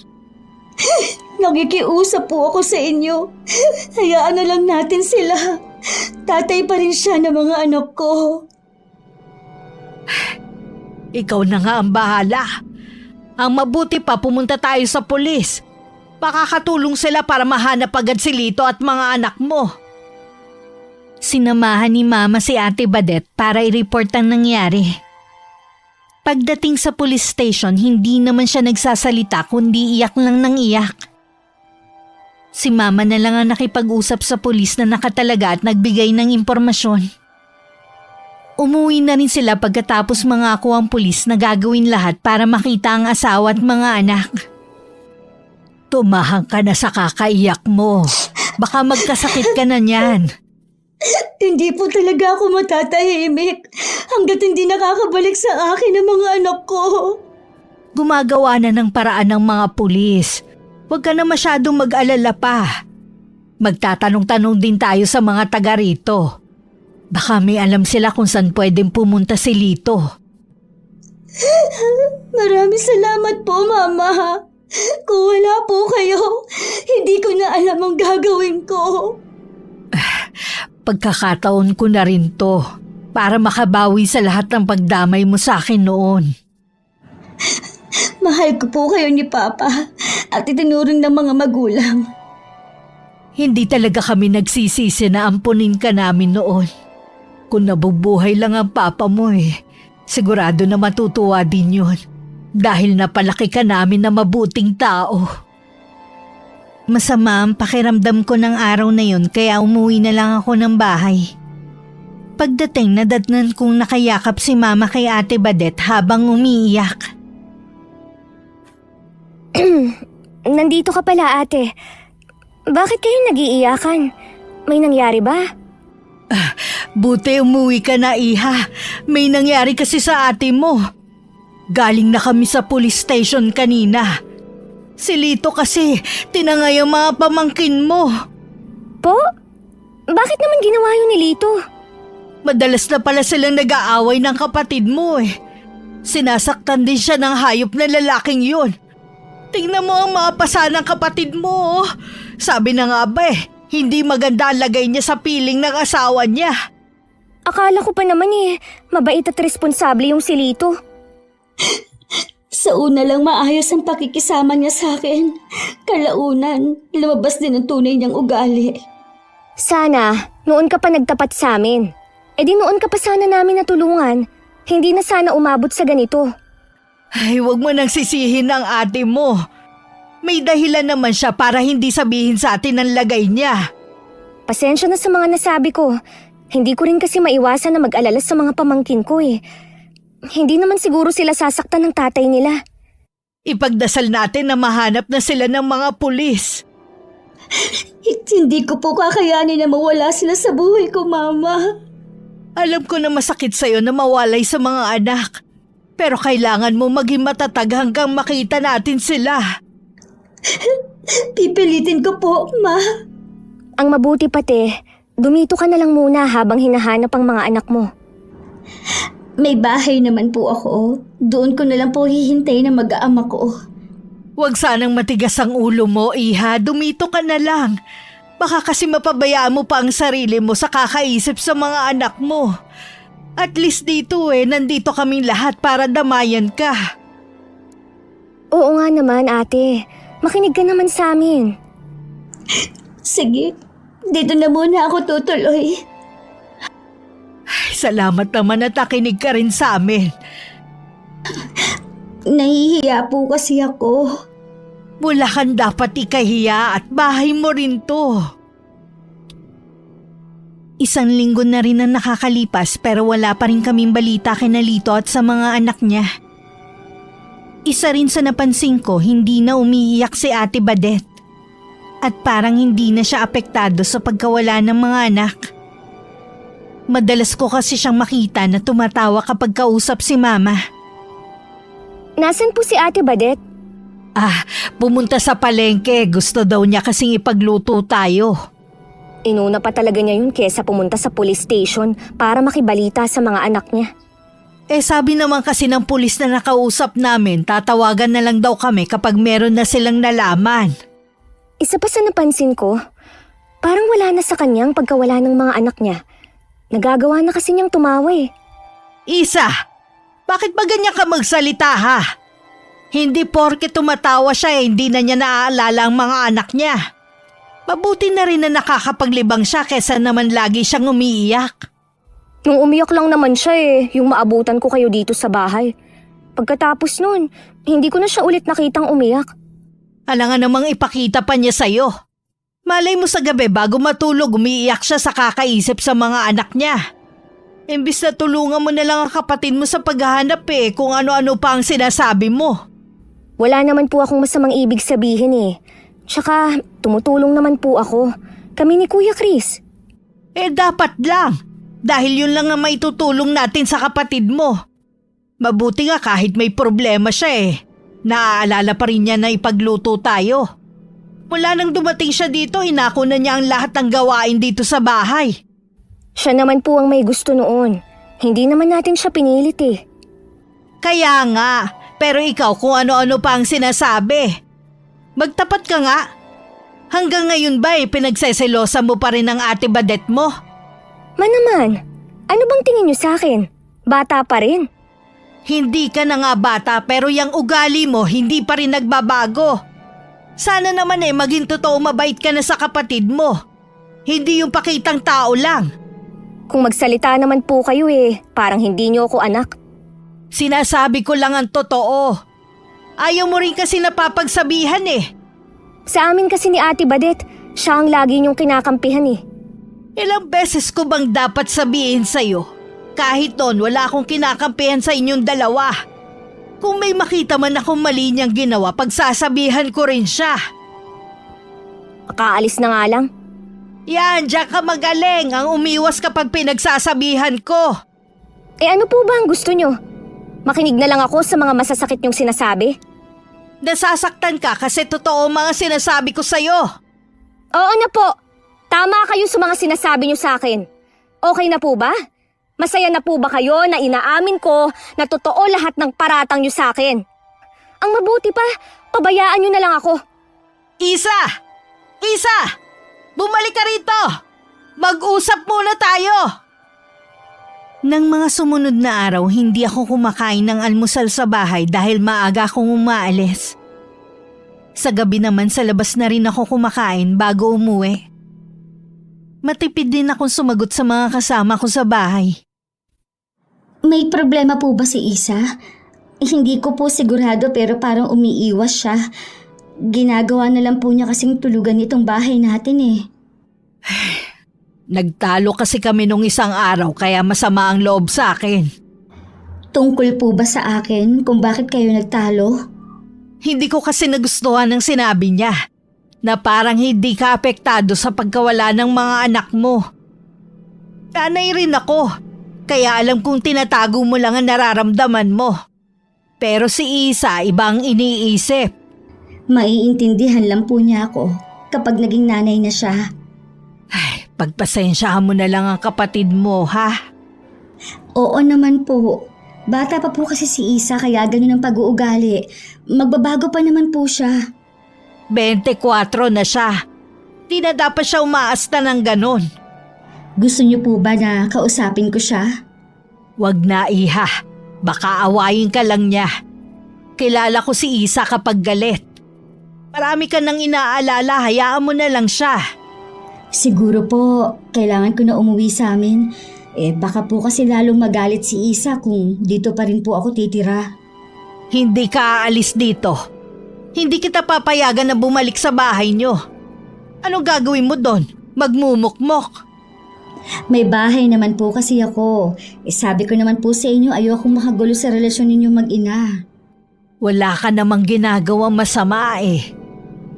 Nakikiusap po ako sa inyo. Hayaan na lang natin sila. Tatay pa rin siya ng mga anak ko. Ikaw na nga ang bahala. Ang mabuti pa pumunta tayo sa pulis. Makakatulong sila para mahanap agad si Lito at mga anak mo. Sinamahan ni Mama si Ate Badet para i-report ang nangyari. Pagdating sa police station, hindi naman siya nagsasalita kundi iyak lang ng iyak. Si Mama na lang ang nakipag-usap sa pulis na nakatalaga at nagbigay ng impormasyon. Umuwi na rin sila pagkatapos mangako ang pulis na gagawin lahat para makita ang asawa at mga anak. Tumahang ka na sa kakaiyak mo. Baka magkasakit ka na niyan. Hindi po talaga ako matatahimik hanggat hindi nakakabalik sa akin ang mga anak ko. Gumagawa na ng paraan ng mga pulis. Huwag ka na masyadong mag-alala pa. Magtatanong-tanong din tayo sa mga taga rito. Baka may alam sila kung saan pwedeng pumunta si Lito. Maraming salamat po, Mama. Kung wala po kayo, hindi ko na alam ang gagawin ko. Pagkakataon ko na rin to para makabawi sa lahat ng pagdamay mo sa akin noon. Mahal ko po kayo ni Papa at itinuring ng mga magulang. Hindi talaga kami nagsisisi na ampunin ka namin noon. Kung nabubuhay lang ang papa mo sigurado na matutuwa din yun. Dahil napalaki ka namin na mabuting tao. Masama ang pakiramdam ko ng araw na yun kaya umuwi na lang ako ng bahay. Pagdating nadatnan kong nakayakap si Mama kay Ate Badet habang umiiyak. Nandito ka pala, ate. Bakit kayo nag-iiyakan? May nangyari ba? Buti umuwi ka na, Iha. May nangyari kasi sa ate mo. Galing na kami sa police station kanina. Si Lito kasi tinangay ang mga pamangkin mo. Po? Bakit naman ginawa yun ni Lito? Madalas na pala silang nag-aaway ng kapatid mo Sinasaktan din siya ng hayop na lalaking yun. Tingnan mo ang mga pasa ng kapatid mo. Sabi na nga ba hindi maganda ang lagay niya sa piling ng asawa niya. Akala ko pa naman mabait at responsable yung si Lito. Sa una lang maayos ang pakikisama niya sa akin. Kalaunan, lumabas din ang tunay niyang ugali. Sana, noon ka pa nagtapat sa amin. Di noon ka pa sana namin natulungan. Hindi na sana umabot sa ganito. Ay, wag mo nang sisihin ang ate mo. May dahilan naman siya para hindi sabihin sa atin ang lagay niya. Pasensya na sa mga nasabi ko. Hindi ko rin kasi maiwasan na mag-alala sa mga pamangkin ko Hindi naman siguro sila sasaktan ng tatay nila. Ipagdasal natin na mahanap na sila ng mga pulis. Hindi ko po kakayanin na mawala sila sa buhay ko, Mama. Alam ko na masakit sa'yo na mawalay sa mga anak. Pero kailangan mo maging matatag hanggang makita natin sila. Pipilitin ko po, Ma. Ang mabuti pati, dumito ka na lang muna habang hinahanap ang mga anak mo. May bahay naman po ako. Doon ko na lang po hihintay na mag-aama ko. Huwag sanang matigas ang ulo mo, Iha. Dumito ka na lang. Baka kasi mapabayaan mo pa ang sarili mo sa kakaisip sa mga anak mo. At least dito nandito kaming lahat para damayan ka. Oo nga naman, ate. Makinig ka naman sa amin. Sige, dito na muna ako tutuloy. Ay, salamat naman at nakinig ka rin sa amin. Nahihiya po kasi ako. Wala kang dapat ikahiya at bahay mo rin to. 1 linggo na rin ang nakakalipas pero wala pa rin kaming balita kina Lito at sa mga anak niya. Isa rin sa napansin ko, hindi na umiiyak si Ate Badet. At parang hindi na siya apektado sa pagkawala ng mga anak. Madalas ko kasi siyang makita na tumatawa kapag kausap si Mama. Nasaan po si Ate Badet? Pumunta sa palengke. Gusto daw niya kasing ipagluto tayo. Inuna pa talaga niya yun kesa pumunta sa police station para makibalita sa mga anak niya. Sabi naman kasi ng pulis na nakausap namin, tatawagan na lang daw kami kapag meron na silang nalaman. Isa pa sa napansin ko, parang wala na sa kanyang pagkawala ng mga anak niya. Nagagawa na kasi niyang tumawa Isa, bakit ba ganyan ka magsalita ha? Hindi porke tumatawa siya hindi na niya naaalala ang mga anak niya. Mabuti na rin na nakakapaglibang siya kesa naman lagi siyang umiiyak. Nung umiyak lang naman siya yung maabutan ko kayo dito sa bahay. Pagkatapos nun, hindi ko na siya ulit nakitang umiyak. Alangan namang ipakita pa niya sa'yo. Malay mo sa gabi bago matulog umiiyak siya sa kakaisip sa mga anak niya. Imbis na tulungan mo na lang ang kapatid mo sa paghahanap kung ano-ano pa ang sinasabi mo. Wala naman po akong masamang ibig sabihin Tsaka tumutulong naman po ako. Kami ni Kuya Chris. Dapat lang. Dahil yun lang ang maitutulong natin sa kapatid mo. Mabuti nga kahit may problema siya naaalala pa rin niya na ipagluto tayo. Mula nang dumating siya dito, inako na niya ang lahat ng gawain dito sa bahay. Siya naman po ang may gusto noon. Hindi naman natin siya pinilit eh. Kaya nga, pero ikaw kung ano-ano pa ang sinasabi. Magtapat ka nga. Hanggang ngayon ba pinagseselosa mo pa rin ang ate Badet mo? Naman, ano bang tingin niyo sa akin? Bata pa rin. Hindi ka na nga bata pero yung ugali mo hindi pa rin nagbabago. Sana naman maging totoo mabait ka na sa kapatid mo. Hindi yung pakitang tao lang. Kung magsalita naman po kayo parang hindi niyo ako anak. Sinasabi ko lang ang totoo. Ayaw mo rin kasi napapagsabihan Sa amin kasi ni Ate Badet, siya ang lagi niyong kinakampihan Ilang beses ko bang dapat sabihin sa'yo? Kahit noon wala akong kinakampihan sa inyong dalawa. Kung may makita man akong mali niyang ginawa, pagsasabihan ko rin siya. Kaalis na nga lang. Yan, diyan ka magaling ang umiwas kapag pinagsasabihan ko. Ano po ba ang gusto niyo? Makinig na lang ako sa mga masasakit niyong sinasabi? Nasasaktan ka kasi totoo ang mga sinasabi ko sa'yo. Oo na po. Tama kayo sa mga sinasabi niyo sa akin. Okay na po ba? Masaya na po ba kayo na inaamin ko na totoo lahat ng paratang niyo sa akin? Ang mabuti pa, pabayaan niyo na lang ako. Isa! Isa! Bumalik ka rito! Mag-usap muna tayo! Nang mga sumunod na araw, hindi ako kumakain ng almusal sa bahay dahil maaga akong umaalis. Sa gabi naman sa labas na rin ako kumakain bago umuwi. Matipid din akong sumagot sa mga kasama ko sa bahay. May problema po ba si Isa? Hindi ko po sigurado pero parang umiiwas siya. Ginagawa na lang po niya kasing tulugan itong bahay natin Nagtalo kasi kami nung isang araw kaya masama ang loob sa akin. Tungkol po ba sa akin kung bakit kayo nagtalo? Hindi ko kasi nagustuhan ng sinabi niya na parang hindi ka apektado sa pagkawala ng mga anak mo. Nanay rin ako, kaya alam kong tinatago mo lang ang nararamdaman mo. Pero si Isa ibang iniisip. Maiintindihan lang po niya ako kapag naging nanay na siya. Ay, pagpasensyahan mo na lang ang kapatid mo, ha? Oo naman po. Bata pa po kasi si Isa kaya ganun ang pag-uugali. Magbabago pa naman po siya. 24 na siya. Di na dapat siya umaasta ng ganon. Gusto niyo po ba na kausapin ko siya? Wag na, Iha. Baka awayin ka lang niya. Kilala ko si Isa kapag galit. Marami ka nang inaalala, hayaan mo na lang siya. Siguro po, kailangan ko na umuwi sa amin. Baka po kasi lalong magalit si Isa kung dito pa rin po ako titira. Hindi ka aalis dito. Hindi kita papayagan na bumalik sa bahay niyo. Anong gagawin mo doon? Magmumukmok. May bahay naman po kasi ako. Sabi ko naman po sa inyo, ayokong makagulo sa relasyon ninyo mag-ina. Wala ka namang ginagawang masama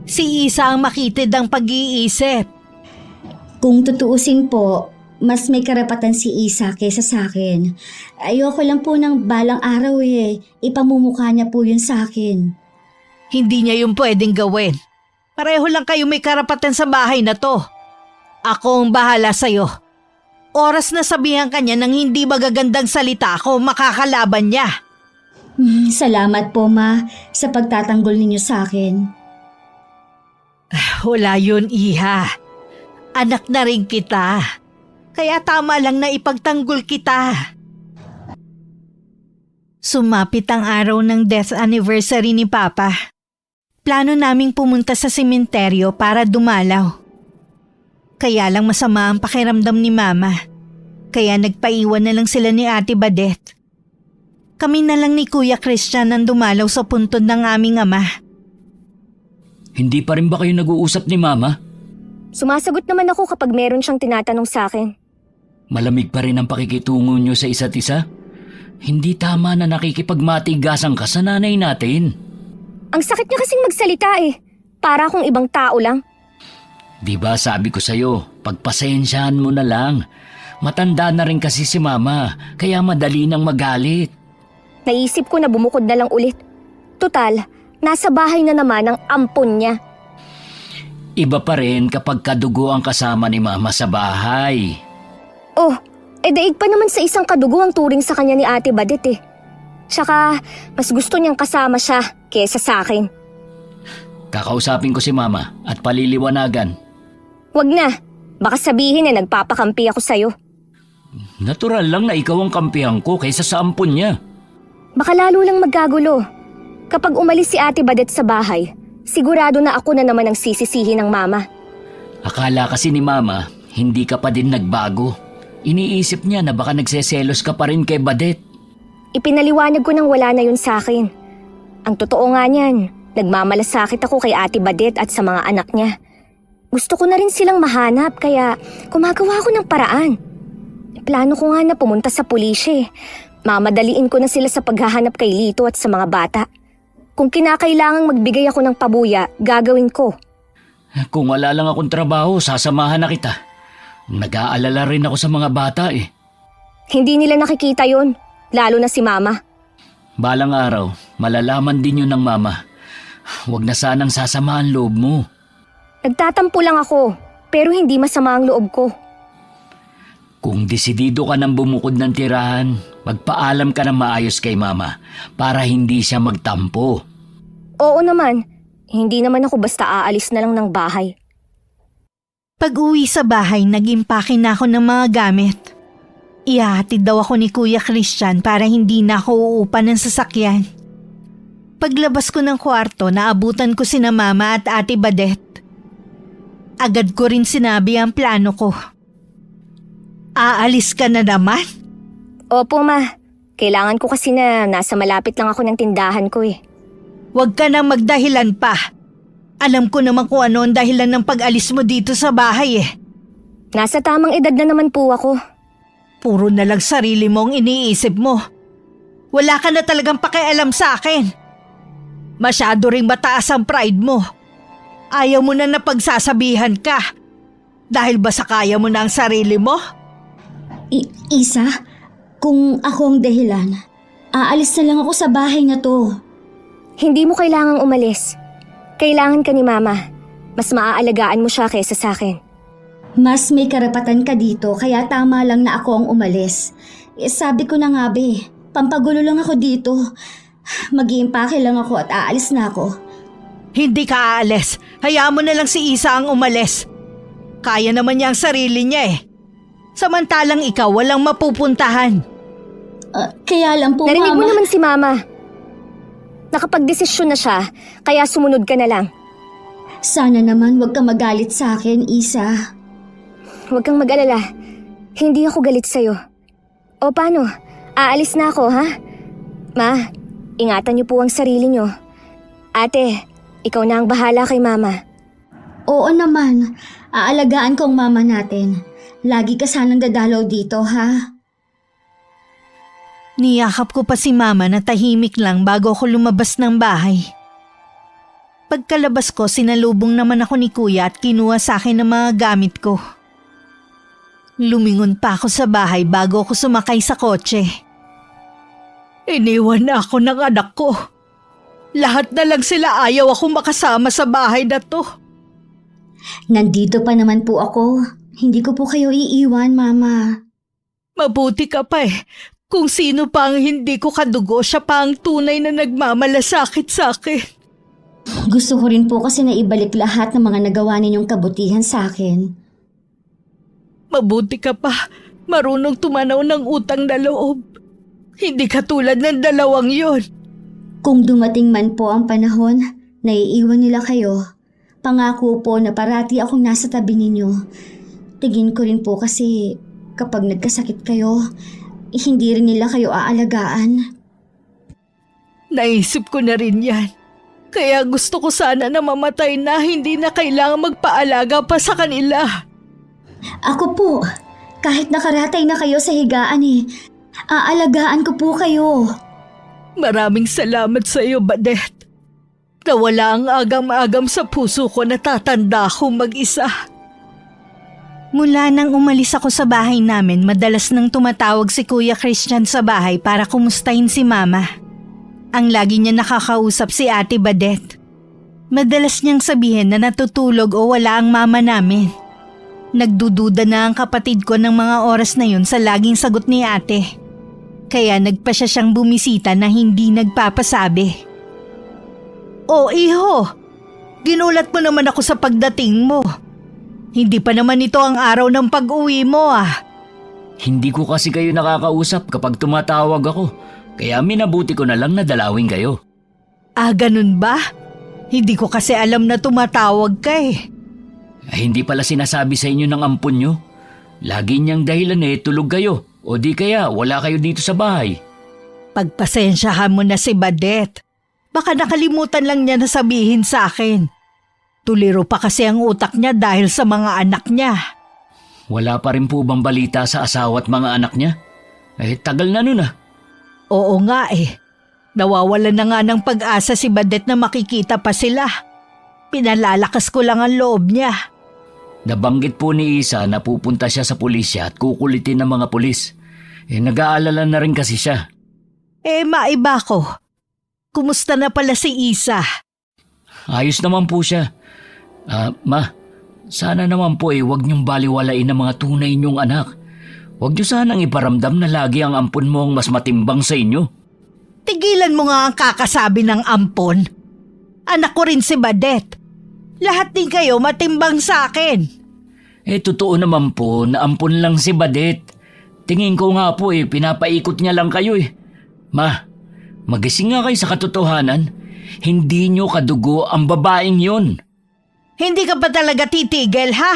Si Isa ang makitid ang pag-iisip. Kung tutuusin po, mas may karapatan si Isa kaysa sa akin. Ayoko lang po ng balang araw ipamumukha niya po yun sa akin. Hindi niya yung pwedeng gawin. Pareho lang kayo may karapatan sa bahay na to. Ako ang bahala sa'yo. Oras na sabihan ka niya ng hindi magagandang salita ako makakalaban niya. Salamat po ma sa pagtatanggol ninyo sa akin. Wala yun, Iha. Anak na rin kita. Kaya tama lang na ipagtanggol kita. Sumapit ang araw ng death anniversary ni Papa. Plano naming pumunta sa sementeryo para dumalaw. Kaya lang masama ang pakiramdam ni Mama. Kaya nagpaiwan na lang sila ni Ate Badet. Kami na lang ni Kuya Christian ang dumalaw sa puntod ng aming ama. Hindi pa rin ba kayo nag-uusap ni Mama? Sumasagot naman ako kapag meron siyang tinatanong sa akin. Malamig pa rin ang pakikitungo nyo sa isa't isa? Hindi tama na nakikipagmatigasan ka sa nanay natin. Ang sakit niya kasing magsalita Para akong ibang tao lang. Di ba sabi ko sa'yo, Pagpasensyahan mo na lang. Matanda na rin kasi si Mama, kaya madali nang magalit. Naisip ko na bumukod na lang ulit. Tutal, nasa bahay na naman ang ampon niya. Iba pa rin kapag kadugo ang kasama ni Mama sa bahay. Oh, daig pa naman sa isang kadugo ang turing sa kanya ni Ate Badet eh. Tsaka, mas gusto niyang kasama siya kesa sa akin. Kakausapin ko si Mama at paliliwanagan. Wag na, baka sabihin na nagpapakampi ako sa'yo. Natural lang na ikaw ang kampihan ko kaysa sa ampon niya. Baka lalo lang magkagulo. Kapag umalis si Ate Badet sa bahay, sigurado na ako na naman ang sisisihin ng Mama. Akala kasi ni Mama, hindi ka pa din nagbago. Iniisip niya na baka nagseselos ka pa rin kay Badet. Ipinaliwanag ko nang wala na yun sa akin. Ang totoo nga niyan, nagmamalasakit ako kay Ate Badet at sa mga anak niya. Gusto ko na rin silang mahanap kaya gumagawa ako ng paraan. Plano ko nga na pumunta sa pulisya. Mamadaliin ko na sila sa paghahanap kay Lito at sa mga bata. Kung kinakailangang magbigay ako ng pabuya, gagawin ko. Kung wala lang akong trabaho, sasamahan na kita. Nag-aalala rin ako sa mga bata eh. Hindi nila nakikita yon, lalo na si Mama. Balang araw, malalaman din yun ng Mama. Huwag na sanang sasama ang loob mo. Nagtatampo lang ako, pero hindi masama ang loob ko. Kung desidido ka nang bumukod ng tirahan, magpaalam ka ng maayos kay Mama para hindi siya magtampo. Oo naman, hindi naman ako basta aalis na lang ng bahay. Pag-uwi sa bahay, nag-impake na ako ng mga gamit. Ihahatid daw ako ni Kuya Christian para hindi na ako uupa ng sasakyan. Paglabas ko ng kwarto, naabutan ko sina Mama at Ate Badet. Agad ko rin sinabi ang plano ko. Aalis ka na naman? Opo, Ma. Kailangan ko kasi na nasa malapit lang ako ng tindahan ko eh. Huwag ka nang magdahilan pa. Alam ko naman kung ano ang dahilan ng pag-alis mo dito sa bahay eh. Nasa tamang edad na naman po ako. Puro na lang sarili mo ang iniisip mo. Wala ka na talagang pakialam sa akin. Masyado ring mataas ang pride mo. Ayaw mo na napagsasabihan ka. Dahil ba sa kaya mo na ang sarili mo? Isa, kung ako ang dahilan, aalis na lang ako sa bahay na to. Hindi mo kailangang umalis. Kailangan ka ni Mama. Mas maaalagaan mo siya kaysa sa akin. Mas may karapatan ka dito kaya tama lang na ako ang umalis. Sabi ko na nga pampagulo lang ako dito. Mag-iimpake lang ako at aalis na ako. Hindi ka aalis. Hayaan mo na lang si Isa ang umalis. Kaya naman niya ang sarili niya eh. Samantalang ikaw walang mapupuntahan. Kaya lang po, Narinig Mama. mo naman si Mama. Nakapagdesisyon na siya, kaya sumunod ka na lang. Sana naman wag ka magalit sa akin, Isa. Huwag kang mag-alala. Hindi ako galit sa'yo. O paano? Aalis na ako, ha? Ma, ingatan niyo po ang sarili niyo. Ate, ikaw na ang bahala kay Mama. Oo naman, aalagaan ko ang mama natin. Lagi ka sanang dadalaw dito, ha? Niyakap ko pa si Mama na tahimik lang bago ako lumabas ng bahay. Pagkalabas ko, sinalubong naman ako ni Kuya at kinuha sa akin ang mga gamit ko. Lumingon pa ako sa bahay bago ako sumakay sa kotse. Iniwan na ako ng anak ko. Lahat na lang sila ayaw akong makasama sa bahay na to. Nandito pa naman po ako. Hindi ko po kayo iiwan, Mama. Mabuti ka pa eh. Kung sino pa ang hindi ko kadugo, siya pa ang tunay na nagmamalasakit sa akin. Gusto ko rin po kasi na ibalik lahat ng mga nagawa ninyong kabutihan sa akin. Mabuti ka pa. Marunong tumanaw ng utang na loob. Hindi katulad ng dalawang yon. Kung dumating man po ang panahon na iiwan nila kayo, pangako po na parati akong nasa tabi ninyo. Tingin ko rin po kasi kapag nagkasakit kayo, hindi rin nila kayo aalagaan. Naisip ko na rin yan. Kaya gusto ko sana na mamatay na hindi na kailangan magpaalaga pa sa kanila. Ako po, kahit nakaratay na kayo sa higaan aalagaan ko po kayo. Maraming salamat sa iyo, Badet. Nawala ang agam-agam sa puso ko na tatanda akong mag-isa. Mula nang umalis ako sa bahay namin, madalas nang tumatawag si Kuya Christian sa bahay para kumustahin si Mama. Ang lagi niya nakakausap si Ate Badet. Madalas niyang sabihin na natutulog o wala ang mama namin. Nagdududa na ang kapatid ko ng mga oras na yun sa laging sagot ni ate. Kaya nagpa siya siyang bumisita na hindi nagpapasabi. "Oh, iho, ginulat mo naman ako sa pagdating mo. Hindi pa naman ito ang araw ng pag-uwi mo ah." Hindi ko kasi kayo nakakausap kapag tumatawag ako. Kaya minabuti ko na lang na dalawin kayo. Ah, ganun ba? Hindi ko kasi alam na tumatawag ka eh. Hindi pala sinasabi sa inyo ng ampon nyo. Lagi niyang dahilan tulog kayo. O di kaya wala kayo dito sa bahay. Pagpasensyahan mo na si Badet. Baka nakalimutan lang niya na sabihin sa akin. Tuliro pa kasi ang utak niya dahil sa mga anak niya. Wala pa rin po bang balita sa asawa at mga anak niya? Tagal na nun ah. Oo nga eh. Nawawalan na nga ng pag-asa si Badet na makikita pa sila. Pinalalakas ko lang ang loob niya. Nabanggit po ni Isa na pupunta siya sa pulisya at kukulitin ng mga pulis. Nag-aalala na rin kasi siya. Maiba ko. Kumusta na pala si Isa? Ayos naman po siya. Ma, sana naman po wag niyong baliwalain ang mga tunay niyong anak. Huwag niyo sanang iparamdam na lagi ang ampon mo ang mas matimbang sa inyo. Tigilan mo nga ang kakasabi ng ampon. Anak ko rin si Badet. Lahat din kayo matimbang sa akin. Totoo naman po na ampon lang si Badet. Tingin ko nga po pinapaikot niya lang kayo Ma, magising nga kayo sa katotohanan. Hindi niyo kadugo ang babaeng yun. Hindi ka pa talaga titigil ha?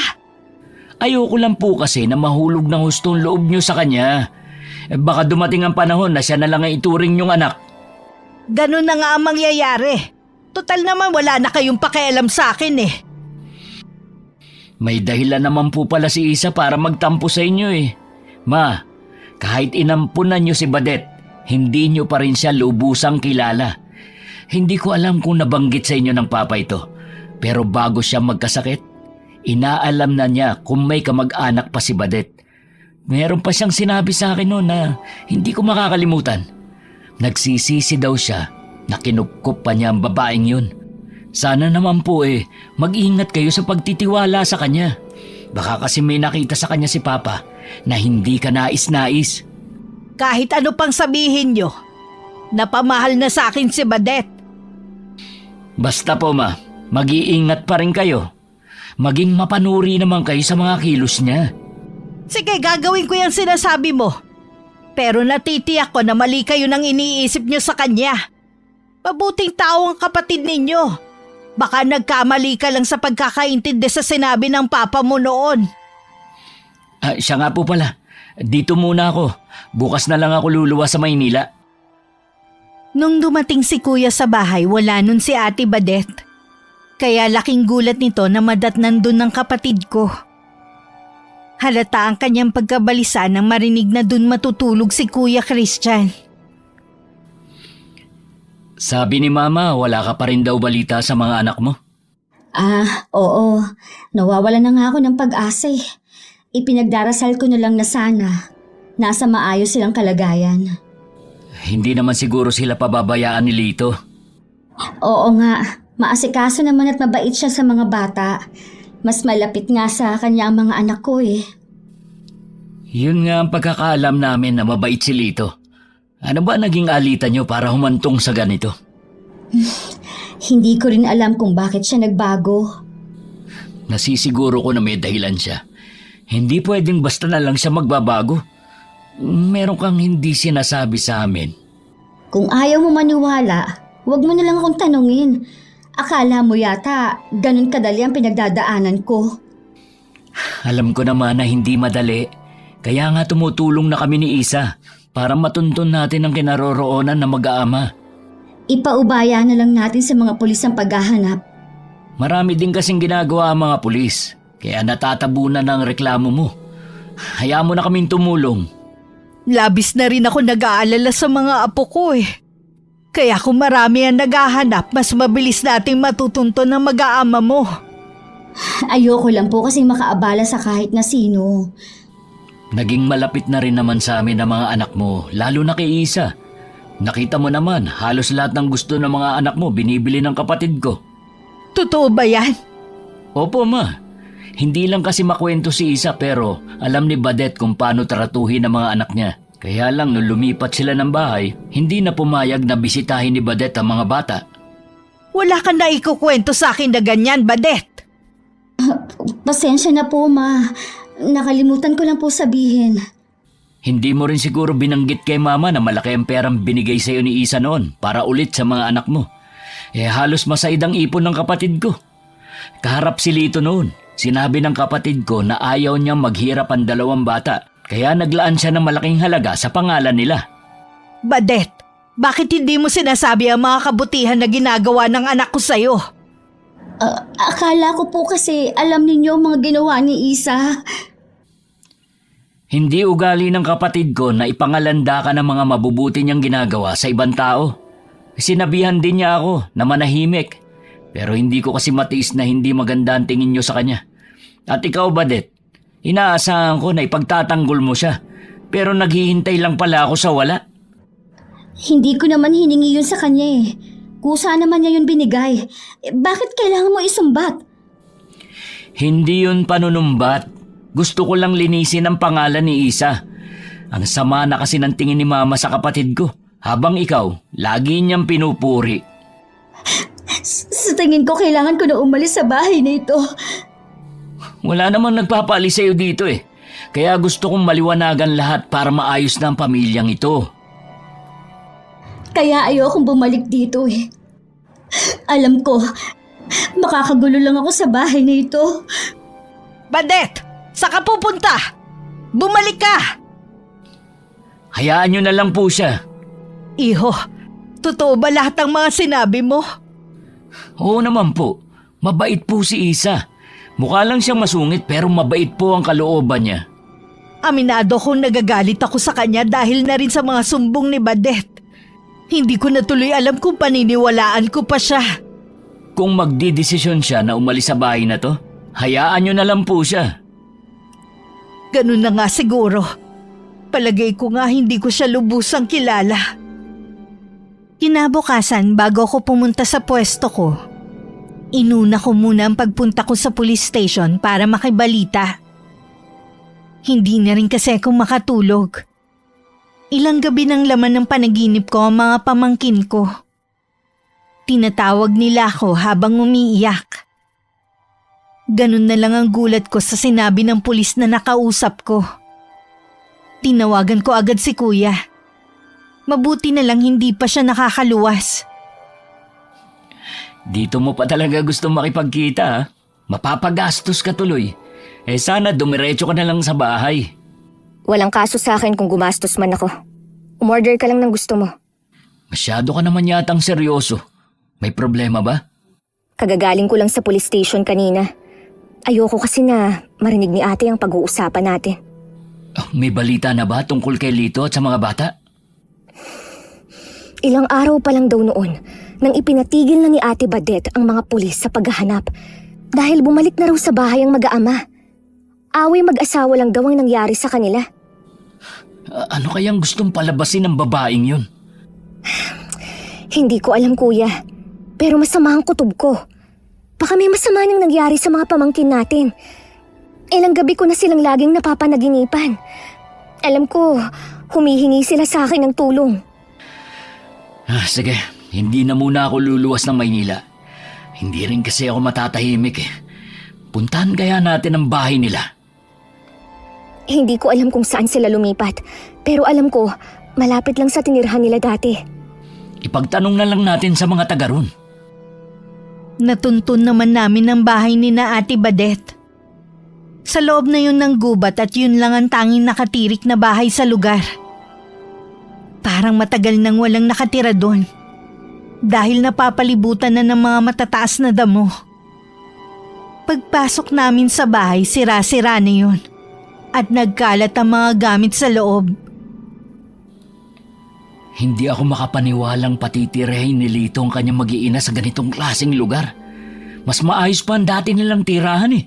Ayoko lang po kasi na mahulog ng hustong loob niyo sa kanya. Baka dumating ang panahon na siya na lang ang ituring niyong anak. Ganun na nga ang mangyayari. Total naman wala na kayong pakialam sa akin eh. May dahilan naman po pala si Isa para magtampo sa inyo Ma, kahit inampunan niyo si Badet, hindi niyo pa rin siya lubusang kilala. Hindi ko alam kung nabanggit sa inyo ng papa ito. Pero bago siya magkasakit, inaalam na niya kung may kamag-anak pa si Badet. Meron pa siyang sinabi sa akin noon na hindi ko makakalimutan. Nagsisisi daw siya na kinupkup pa niya ang babaeng yun. Sana naman po mag-ingat kayo sa pagtitiwala sa kanya. Baka kasi may nakita sa kanya si Papa na hindi ka nais-nais. Kahit ano pang sabihin niyo, napamahal na sa akin si Badet. Basta po ma, mag-iingat pa rin kayo. Maging mapanuri naman kayo sa mga kilos niya. Sige, gagawin ko yung sinasabi mo. Pero natitiyak ko na mali kayo nang iniisip niyo sa kanya. Mabuting tao ang kapatid ninyo. Baka nagkamali ka lang sa pagkakaintindi sa sinabi ng papa mo noon. Siya nga po pala. Dito muna ako. Bukas na lang ako luluwas sa Maynila. Nung dumating si Kuya sa bahay, wala nun si Ate Badet. Kaya laking gulat nito na madatnan dun ng kapatid ko. Halata ang kanyang pagkabalisa nang marinig na dun matutulog si Kuya Christian. Sabi ni Mama, wala ka pa rin daw balita sa mga anak mo? Oo. Nawawala na nga ako ng pag-asa Ipinagdarasal ko na lang na sana nasa maayos silang kalagayan. Hindi naman siguro sila pababayaan ni Lito. Oo nga. Maasikaso naman at mabait siya sa mga bata. Mas malapit nga sa kanya ang mga anak ko Yun nga ang pagkakaalam namin na mabait si Lito. Ano ba naging alitan niyo para humantong sa ganito? Hindi ko rin alam kung bakit siya nagbago. Nasisiguro ko na may dahilan siya. Hindi pwedeng basta na lang siya magbabago. Meron kang hindi sinasabi sa amin. Kung ayaw mo maniwala, huwag mo na lang akong tanungin. Akala mo yata ganun kadali ang pinagdadaanan ko. Alam ko naman na hindi madali. Kaya nga tumutulong na kami ni Isa para matuntun natin ang kinaroroonan ng mag-aama. Ipaubaya na lang natin sa mga pulis ang paghahanap. Marami din kasing ginagawa ang mga pulis. Kaya natatabunan ng reklamo mo. Hayaan mo na kaming tumulong. Labis na rin ako nag-aalala sa mga apo ko Kaya kung marami ang naghahanap, mas mabilis nating matutunton ang mag-aama mo. Ayoko lang po kasi makaabala sa kahit na sino. Naging malapit na rin naman sa amin ang mga anak mo, lalo na kay Isa. Nakita mo naman, halos lahat ng gusto ng mga anak mo binibili ng kapatid ko. Totoo ba yan? Opo ma, hindi lang kasi makwento si Isa pero alam ni Badet kung paano tratuhin ang mga anak niya. Kaya lang nung lumipat sila ng bahay, hindi na pumayag na bisitahin ni Badet ang mga bata. Wala ka na ikukwento sa akin na ganyan, Badet. Pasensya na po, ma. Nakalimutan ko lang po sabihin. Hindi mo rin siguro binanggit kay mama na malaki ang perang binigay sa'yo ni Isa noon para ulit sa mga anak mo. Halos masaid ang ipon ng kapatid ko. Kaharap si Lito noon. Sinabi ng kapatid ko na ayaw niyang maghirap ang dalawang bata. Kaya naglaan siya ng malaking halaga sa pangalan nila. Badet, bakit hindi mo sinasabi ang mga kabutihan na ginagawa ng anak ko sa'yo? Akala ko po kasi alam ninyo ang mga ginawa ni Isa. Hindi ugali ng kapatid ko na ipangalanda ka ng mga mabubuti niyang ginagawa sa ibang tao. Sinabihan din niya ako na manahimik. Pero hindi ko kasi matiis na hindi maganda ang tingin niyo sa kanya. At ikaw, Badet, inaasahan ko na ipagtatanggol mo siya. Pero naghihintay lang pala ako sa wala. Hindi ko naman hiningi yun sa kanya eh. Kusa naman niya yun binigay. Bakit kailangan mo isumbat? Hindi yun panunumbat. Gusto ko lang linisin ang pangalan ni Isa. Ang sama na kasi ng tingin ni Mama sa kapatid ko. Habang ikaw, lagi niyang pinupuri. Sa tingin ko kailangan ko na umalis sa bahay na ito. Wala namang nagpapaalis sa'yo dito eh. Kaya gusto kong maliwanagan lahat para maayos na ang pamilyang ito. Kaya ayokong bumalik dito eh. Alam ko, makakagulo lang ako sa bahay na ito. Badet, saan ka pupunta? Bumalik ka! Hayaan niyo na lang po siya. Iho, totoo ba lahat ng mga sinabi mo? Oo naman po. Mabait po si Isa. Mukha lang siyang masungit pero mabait po ang kalooban niya. Aminado kong nagagalit ako sa kanya dahil na rin sa mga sumbong ni Badet. Hindi ko na tuloy alam kung paniniwalaan ko pa siya. Kung magdidesisyon siya na umalis sa bahay na to, hayaan niyo na lang po siya. Ganun na nga siguro. Palagay ko nga hindi ko siya lubusang kilala. Kinabukasan bago ako pumunta sa pwesto ko, inuna ko muna ang pagpunta ko sa police station para makibalita. Hindi na rin kasi ako makatulog. Ilang gabi ng laman ng panaginip ko ang mga pamangkin ko. Tinatawag nila ako habang umiiyak. Ganun na lang ang gulat ko sa sinabi ng pulis na nakausap ko. Tinawagan ko agad si kuya. Mabuti na lang hindi pa siya nakakaluwas. Dito mo pa talaga gusto makipagkita ha? Mapapagastos ka tuloy. Sana dumiretso ka na lang sa bahay. Walang kaso sa akin kung gumastos man ako. Umorder ka lang ng gusto mo. Masyado ka naman yatang seryoso. May problema ba? Kagagaling ko lang sa police station kanina. Ayoko kasi na marinig ni ate ang pag-uusapan natin. May balita na ba tungkol kay Lito at sa mga bata? Ilang araw pa lang daw noon nang ipinatigil na ni Ate Badet ang mga pulis sa paghahanap dahil bumalik na raw sa bahay ang mag-aama. Away mag-asawa lang daw ang nangyari sa kanila. Ano kayang gustong palabasin ng babaeng yun? Hindi ko alam kuya, pero masama ang kutob ko. Baka may masama nang nangyari sa mga pamangkin natin. Ilang gabi ko na silang laging napapanaginipan. Alam ko, humihingi sila sa akin ng tulong. Sige, hindi na muna ako luluwas ng Maynila. Hindi rin kasi ako matatahimik eh. Puntahan kaya natin ang bahay nila. Hindi ko alam kung saan sila lumipat, pero alam ko, malapit lang sa tinirhan nila dati. Ipagtanong na lang natin sa mga taga ron. Natuntun naman namin ang bahay ni na Ate Badet. Sa loob na yun ng gubat at yun lang ang tanging nakatirik na bahay sa lugar. Parang matagal nang walang nakatira doon. Dahil napapalibutan na ng mga matataas na damo. Pagpasok namin sa bahay, sira-sira na yun. At nagkalat ang mga gamit sa loob. Hindi ako makapaniwalang patitirahin ni Lito ang kanyang mag-iina sa ganitong klaseng lugar. Mas maayos pa ang dati nilang tirahan eh.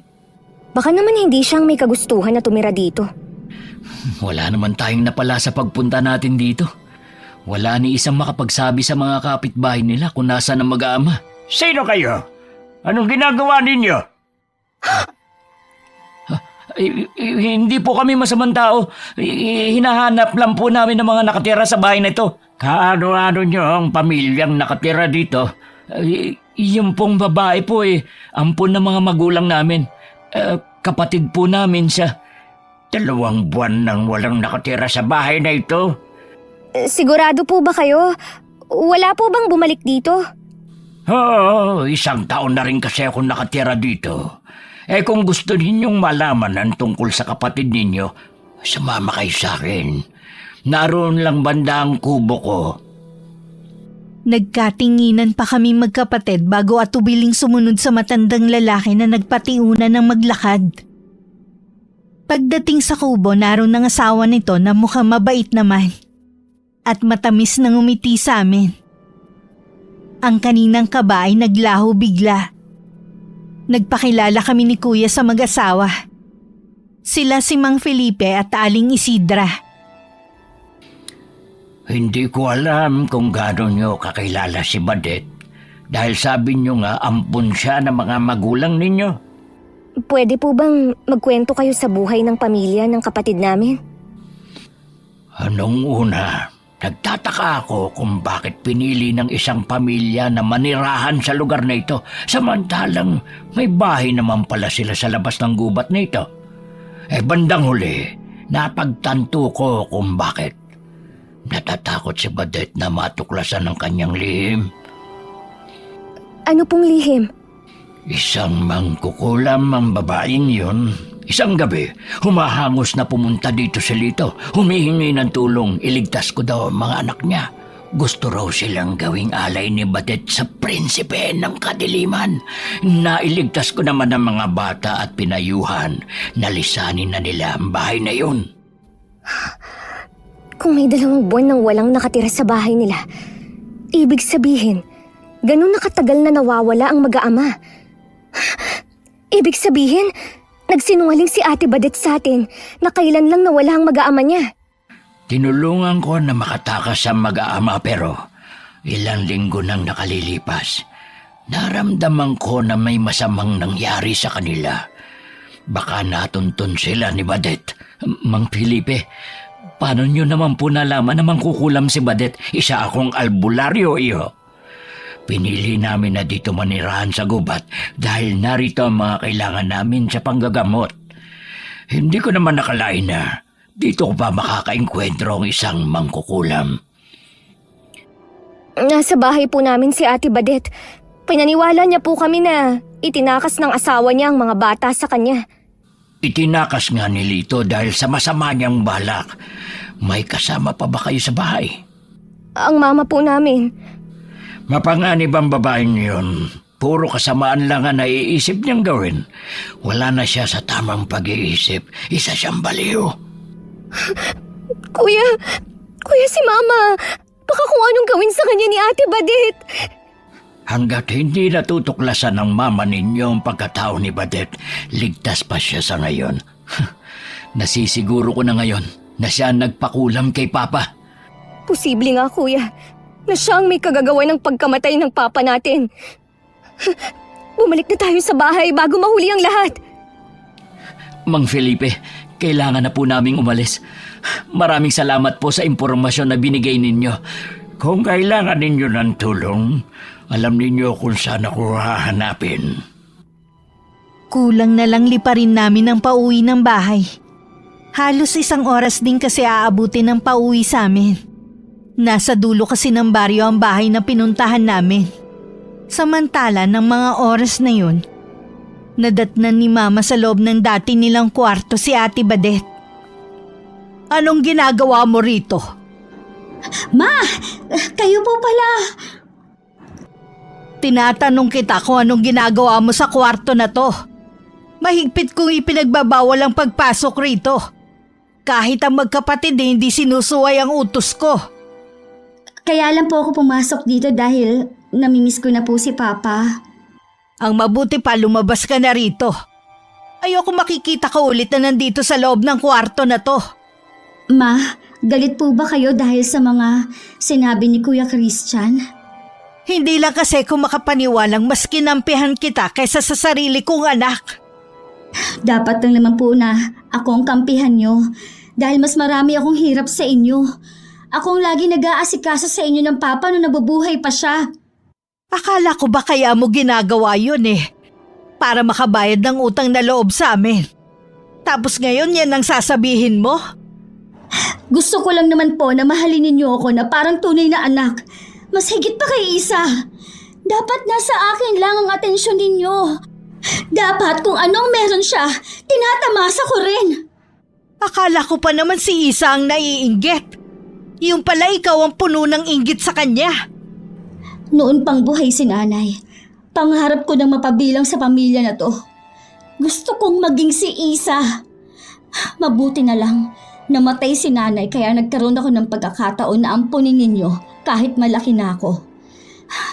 Baka naman hindi siyang may kagustuhan na tumira dito. Wala naman tayong napala sa pagpunta natin dito. Wala ni isang makapagsabi sa mga kapitbahay nila kung nasaan ang mag-aama. Sino kayo? Anong ginagawa ninyo? Hindi po kami masamang tao. Hinahanap lang po namin ng mga nakatira sa bahay na ito. Kaano-ano nyo ang pamilyang nakatira dito? Yung pong babae po ampon ng mga magulang namin. Kapatid po namin siya. 2 buwan nang walang nakatira sa bahay na ito. Sigurado po ba kayo? Wala po bang bumalik dito? Oo, 1 taon na rin kasi ako nakatira dito. Kung gusto ninyong malaman ang tungkol sa kapatid ninyo, sumama kayo sa akin. Naroon lang banda ang kubo ko. Nagkatinginan pa kami magkapatid bago atubiling sumunod sa matandang lalaki na nagpatiuna ng maglakad. Pagdating sa kubo, naroon ang asawa nito na mukhang mabait naman at matamis na ngumiti sa amin. Ang kaninang kaba ay naglaho bigla. Nagpakilala kami ni Kuya sa mag-asawa. Sila si Mang Felipe at Aling Isidra. Hindi ko alam kung gaano nyo kakilala si Badet dahil sabi nyo nga ampun siya ng mga magulang ninyo. Pwede po bang magkwento kayo sa buhay ng pamilya ng kapatid namin? Anong una, nagtataka ako kung bakit pinili ng isang pamilya na manirahan sa lugar na ito samantalang may bahay naman pala sila sa labas ng gubat na ito. Bandang huli, napagtanto ko kung bakit. Natatakot si Badet na matuklasan ng kanyang lihim. Ano pong lihim? Isang mangkukulam ang babaeng yun. Isang gabi, humahangos na pumunta dito sa Lito. Humihingi ng tulong, iligtas ko daw ang mga anak niya. Gusto raw silang gawing alay ni Badet sa prinsipe ng kadiliman. Nailigtas ko naman ang mga bata at pinayuhan. Nalisanin na nila ang bahay na yun. Kung may 2 buwan nang walang nakatira sa bahay nila, ibig sabihin, ganun nakatagal na nawawala ang mag-aama. Ibig sabihin, nagsinungaling si Ate Badet sa atin na kailan lang nawala ang mag-aama niya. Tinulungan ko na makatakas ang mag-aama pero ilang linggo nang nakalilipas. Naramdaman ko na may masamang nangyari sa kanila. Baka natuntun sila ni Badet. Mang Felipe, paano nyo naman po nalaman na mangkukulam si Badet? Isa akong albularyo, iyo. Pinili namin na dito manirahan sa gubat dahil narito ang mga kailangan namin sa panggagamot. Hindi ko naman nakalain na dito ko pa makakaengkwentro ang isang mangkukulam. Nasa bahay po namin si Ate Badet. Pinaniwala niya po kami na itinakas ng asawa niya ang mga bata sa kanya. Itinakas nga ni Lito dahil sa masama niyang balak. May kasama pa ba kayo sa bahay? Ang mama po namin. Mapanganib ang babaeng yun. Puro kasamaan lang ang naiisip niyang gawin. Wala na siya sa tamang pag-iisip. Isa siyang baliw. Kuya si Mama. Baka kung anong gawin sa kanya ni Ate Badet. Hanggat hindi natutuklasan ng mama ninyo ang pagkatao ni Badet, ligtas pa siya sa ngayon. Nasisiguro ko na ngayon na siya nagpakulam kay Papa. Posible nga, Kuya, na siya ang may kagagawa ng pagkamatay ng papa natin. Bumalik na tayo sa bahay bago mahuli ang lahat. Mang Felipe, kailangan na po naming umalis. Maraming salamat po sa impormasyon na binigay ninyo. Kung kailangan ninyo ng tulong, alam ninyo kung saan ako hahanapin. Kulang na lang liparin namin ang pauwi ng bahay. Halos 1 oras din kasi aabutin ang pauwi sa amin. Nasa dulo kasi ng baryo ang bahay na pinuntahan namin. Samantala ng mga oras na yun, nadatnan ni Mama sa loob ng dati nilang kwarto si Ate Badet. Anong ginagawa mo rito? Ma! Kayo po pala! Tinatanong kita kung anong ginagawa mo sa kwarto na to. Mahigpit kong ipinagbabawal ang pagpasok rito. Kahit ang magkapatid hindi sinusuway ang utos ko. Kaya lang po ako pumasok dito dahil namimiss ko na po si Papa. Ang mabuti pa lumabas ka na rito. Ayoko makikita ka ulit na nandito sa loob ng kwarto na to. Ma, galit po ba kayo dahil sa mga sinabi ni Kuya Christian? Hindi lang kasi kung makapaniwalang mas kinampihan kita kaysa sa sarili kong anak. Dapat lang naman po na ako ang kampihan nyo dahil mas marami akong hirap sa inyo. Akong lagi nag-aasikaso sa inyo ng papa nung nabubuhay pa siya. Akala ko ba kaya mo ginagawa yun para makabayad ng utang na loob sa amin. Tapos ngayon yan ang sasabihin mo? Gusto ko lang naman po na mahalin ninyo ako na parang tunay na anak. Mas higit pa kay Isa. Dapat nasa akin lang ang atensyon ninyo. Dapat kung anong meron siya, tinatamasa ko rin. Akala ko pa naman si Isa ang naiinggit. Yung pala ikaw ang puno ng inggit sa kanya. Noon pang buhay si nanay, pangarap ko nang mapabilang sa pamilya na to. Gusto kong maging si Isa. Mabuti na lang, namatay si nanay kaya nagkaroon ako ng pagkakataon na ampunin ninyo kahit malaki na ako.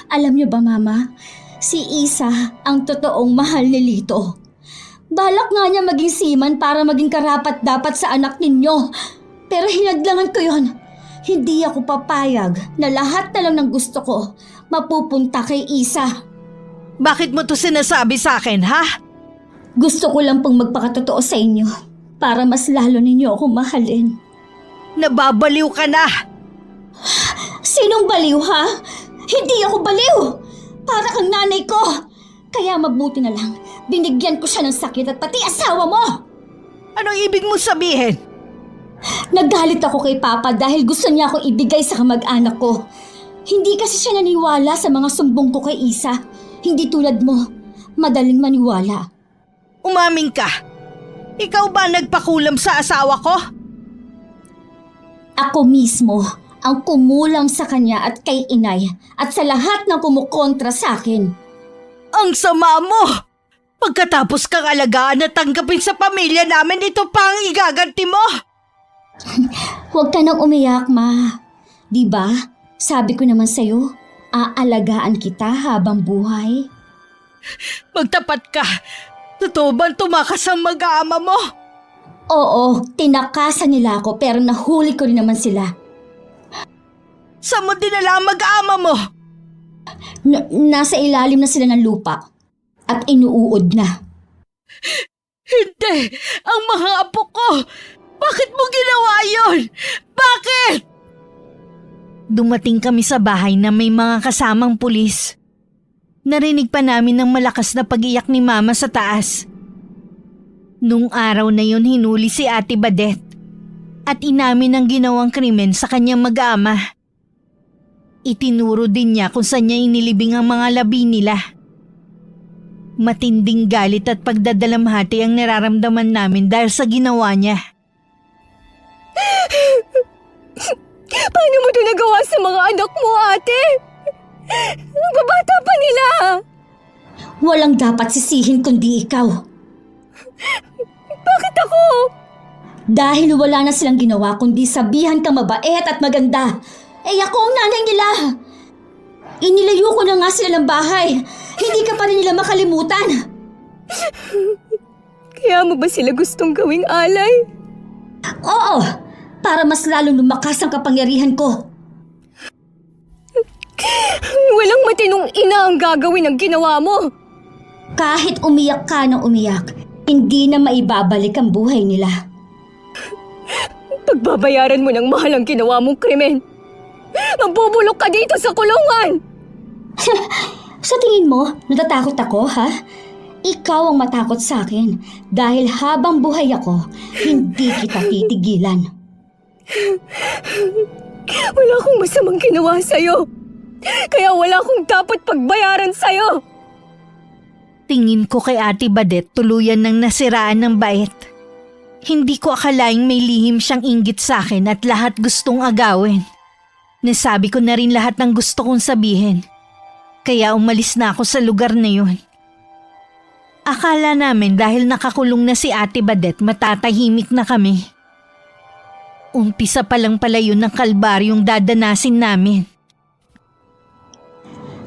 Alam niyo ba mama, si Isa ang totoong mahal ni Lito. Balak nga niya maging seaman para maging karapat-dapat sa anak ninyo. Pero hinadlangan ko yon. Hindi ako papayag na lahat na lang ng gusto ko mapupunta kay Isa. Bakit mo to sinasabi sa akin, ha? Gusto ko lang pong magpakatotoo sa inyo para mas lalo ninyo akong mahalin. Nababaliw ka na! Sinong baliw ha? Hindi ako baliw! Para kang nanay ko! Kaya mabuti na lang, binigyan ko siya ng sakit at pati asawa mo! Anong ibig mo sabihin? Nagalit ako kay Papa dahil gusto niya akong ibigay sa kamag-anak ko. Hindi kasi siya naniwala sa mga sumbong ko kay Isa. Hindi tulad mo, madaling maniwala. Umaming ka. Ikaw ba nagpakulam sa asawa ko? Ako mismo ang kumulang sa kanya at kay inay at sa lahat ng kumukontra sa akin. Ang sama mo! Pagkatapos kang alagaan at tanggapin sa pamilya namin, ito pa ang igaganti mo! Huwag ka nang umiyak, Ma. Diba, sabi ko naman sa'yo, aalagaan kita habang buhay. Magtapat ka! Totoo bang tumakas ang mag-aama mo? Oo, tinakasan nila ako pero nahuli ko rin naman sila. Saan mo dinala ang mag-aama mo? Nasa ilalim na sila ng lupa at inuuod na. Hindi! Ang mga apo ko! Bakit mo ginawa yun? Bakit? Dumating kami sa bahay na may mga kasamang pulis. Narinig pa namin ng malakas na pag-iyak ni Mama sa taas. Nung araw na yun hinuli si Ate Badet at inamin ang ginawang krimen sa kanyang mag-ama. Itinuro din niya kung saan niya inilibing ang mga labi nila. Matinding galit at pagdadalamhati ang nararamdaman namin dahil sa ginawa niya. Paano mo ito nagawa sa mga anak mo, ate? Ang babata pa nila. Walang dapat sisihin kundi ikaw. Bakit ako? Dahil wala na silang ginawa kundi sabihan kang mabait at maganda. Ako ang nanay nila. Inilayo ko na nga sila ng bahay. Hindi ka pa rin nila makalimutan. Kaya mo ba sila gustong gawing alay? Oo, para mas lalong lumakas ang kapangyarihan ko. Walang matinong ina ang gagawin ng ginawa mo. Kahit umiyak ka ng umiyak, hindi na maibabalik ang buhay nila. Pagbabayaran mo ng mahal ang ginawa mong krimen. Mabubulok ka dito sa kulungan. Sa tingin mo, natatakot ako, ha? Ikaw ang matakot sa akin dahil habang buhay ako, hindi kita titigilan. Wala akong masamang ginawa sa'yo. Kaya wala akong dapat pagbayaran sa'yo. Tingin ko kay Ate Badet tuluyan ng nasiraan ng bait. Hindi ko akalaing may lihim siyang inggit sa akin at lahat gustong agawin. Nasabi ko na rin lahat ng gusto kong sabihin. Kaya umalis na ako sa lugar na yun. Akala namin dahil nakakulong na si Ate Badet matatahimik na kami. Umpisa pa lang pala yun ng kalbaryong dadanasin namin.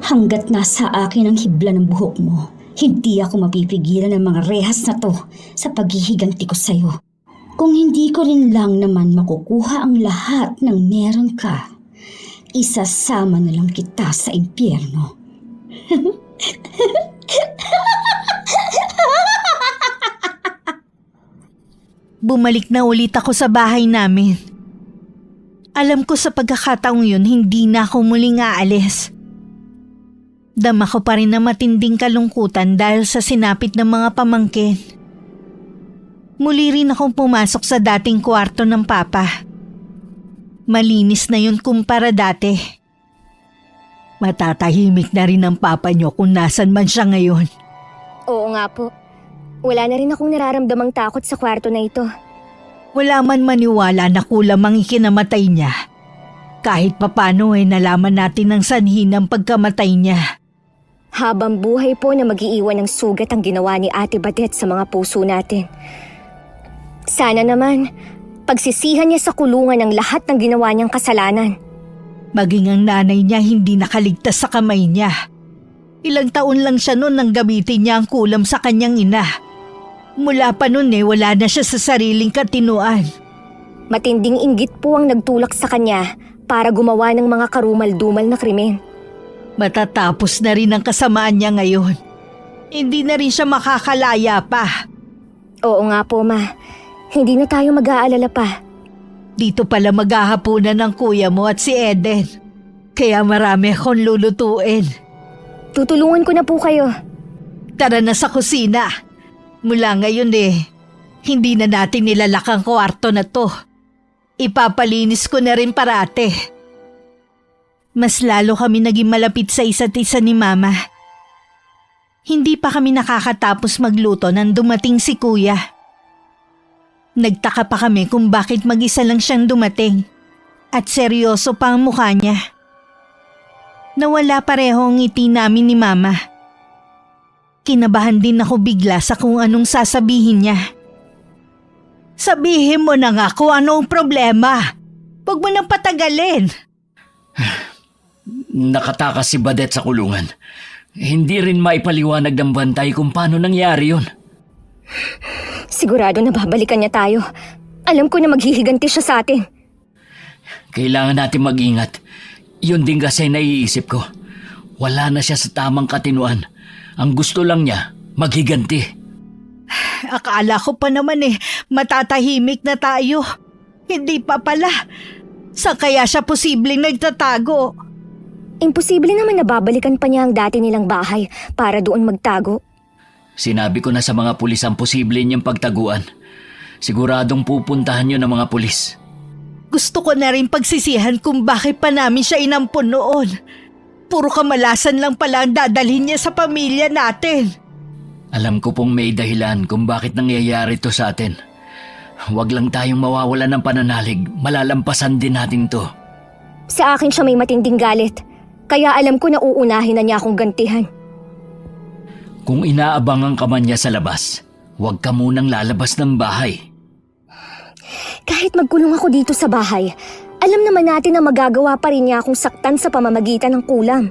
Hanggat nasa akin ang hibla ng buhok mo, Hindi ako mapipigilan ng mga rehas na to sa paghihiganti ko sa'yo. Kung hindi ko rin lang naman makukuha ang lahat ng meron ka, isasama na lang kita sa impyerno. Bumalik na ulit ako sa bahay namin. Alam ko sa pagkakataong yun, hindi na ako muling aalis. Dama ko pa rin na matinding kalungkutan dahil sa sinapit ng mga pamangkin. Muli rin akong pumasok sa dating kwarto ng papa. Malinis na yun kumpara dati. Matatahimik na rin ang papa niyo kung nasan man siya ngayon. Oo nga po. Wala na rin akong nararamdamang takot sa kwarto na ito. Wala man maniwala na kulam ang ikinamatay niya. Kahit papano nalaman natin ang sanhi ng pagkamatay niya. Habang buhay po na mag-iiwan ng sugat ang ginawa ni Ate Badet sa mga puso natin. Sana naman, pagsisihan niya sa kulungan ang lahat ng ginawa niyang kasalanan. Maging ang nanay niya hindi nakaligtas sa kamay niya. Ilang taon lang siya noon nang gamitin niya ang kulam sa kanyang ina. Mula pa noon wala na siya sa sariling katinuan. Matinding inggit po ang nagtulak sa kanya para gumawa ng mga karumal-dumal na krimen. Matatapos na rin ang kasamaan niya ngayon. Hindi na rin siya makakalaya pa. Oo nga po, Ma. Hindi na tayo mag-aalala pa. Dito pala maghahapunan ng kuya mo at si Eden. Kaya marami akong lulutuin. Tutulungan ko na po kayo. Tara na sa kusina. Mula ngayon hindi na natin nilalak ang kwarto na to. Ipapalinis ko na rin parate. Mas lalo kami naging malapit sa isa't isa ni Mama. Hindi pa kami nakakatapos magluto nang dumating si Kuya. Nagtaka pa kami kung bakit mag-isa lang siyang dumating at seryoso pa ang mukha niya. Nawala pareho ang ngiti namin ni Mama. Kinabahan din ako bigla sa kung anong sasabihin niya. Sabihin mo na nga kung anong problema. Huwag mo nang patagalin. Nakatakas si Badet sa kulungan. Hindi rin maipaliwanag ng bantay kung paano nangyari yun. Sigurado na babalikan niya tayo. Alam ko na maghihiganti siya sa atin. Kailangan natin mag-ingat. Yun din kasi naiisip ko. Wala na siya sa tamang katinuan. Ang gusto lang niya, maghiganti. Akala ko pa naman matatahimik na tayo. Hindi pa pala. Saan kaya siya posibleng nagtatago? Imposible naman na babalikan pa niya ang dati nilang bahay para doon magtago. Sinabi ko na sa mga pulis ang posible niyang pagtaguan. Siguradong pupuntahan yun ng mga pulis. Gusto ko na rin pagsisihan kung bakit pa namin siya inampun noon. Puro kamalasan lang pala ang dadalhin niya sa pamilya natin. Alam ko pong may dahilan kung bakit nangyayari to sa atin. Huwag lang tayong mawawala ng pananalig. Malalampasan din natin to. Sa akin siya may matinding galit. Kaya alam ko na uunahin na niya akong gantihan. Kung inaabangan ka man niya sa labas, huwag ka munang lalabas ng bahay. Kahit magkulong ako dito sa bahay, alam naman natin na magagawa pa rin niya akong saktan sa pamamagitan ng kulam.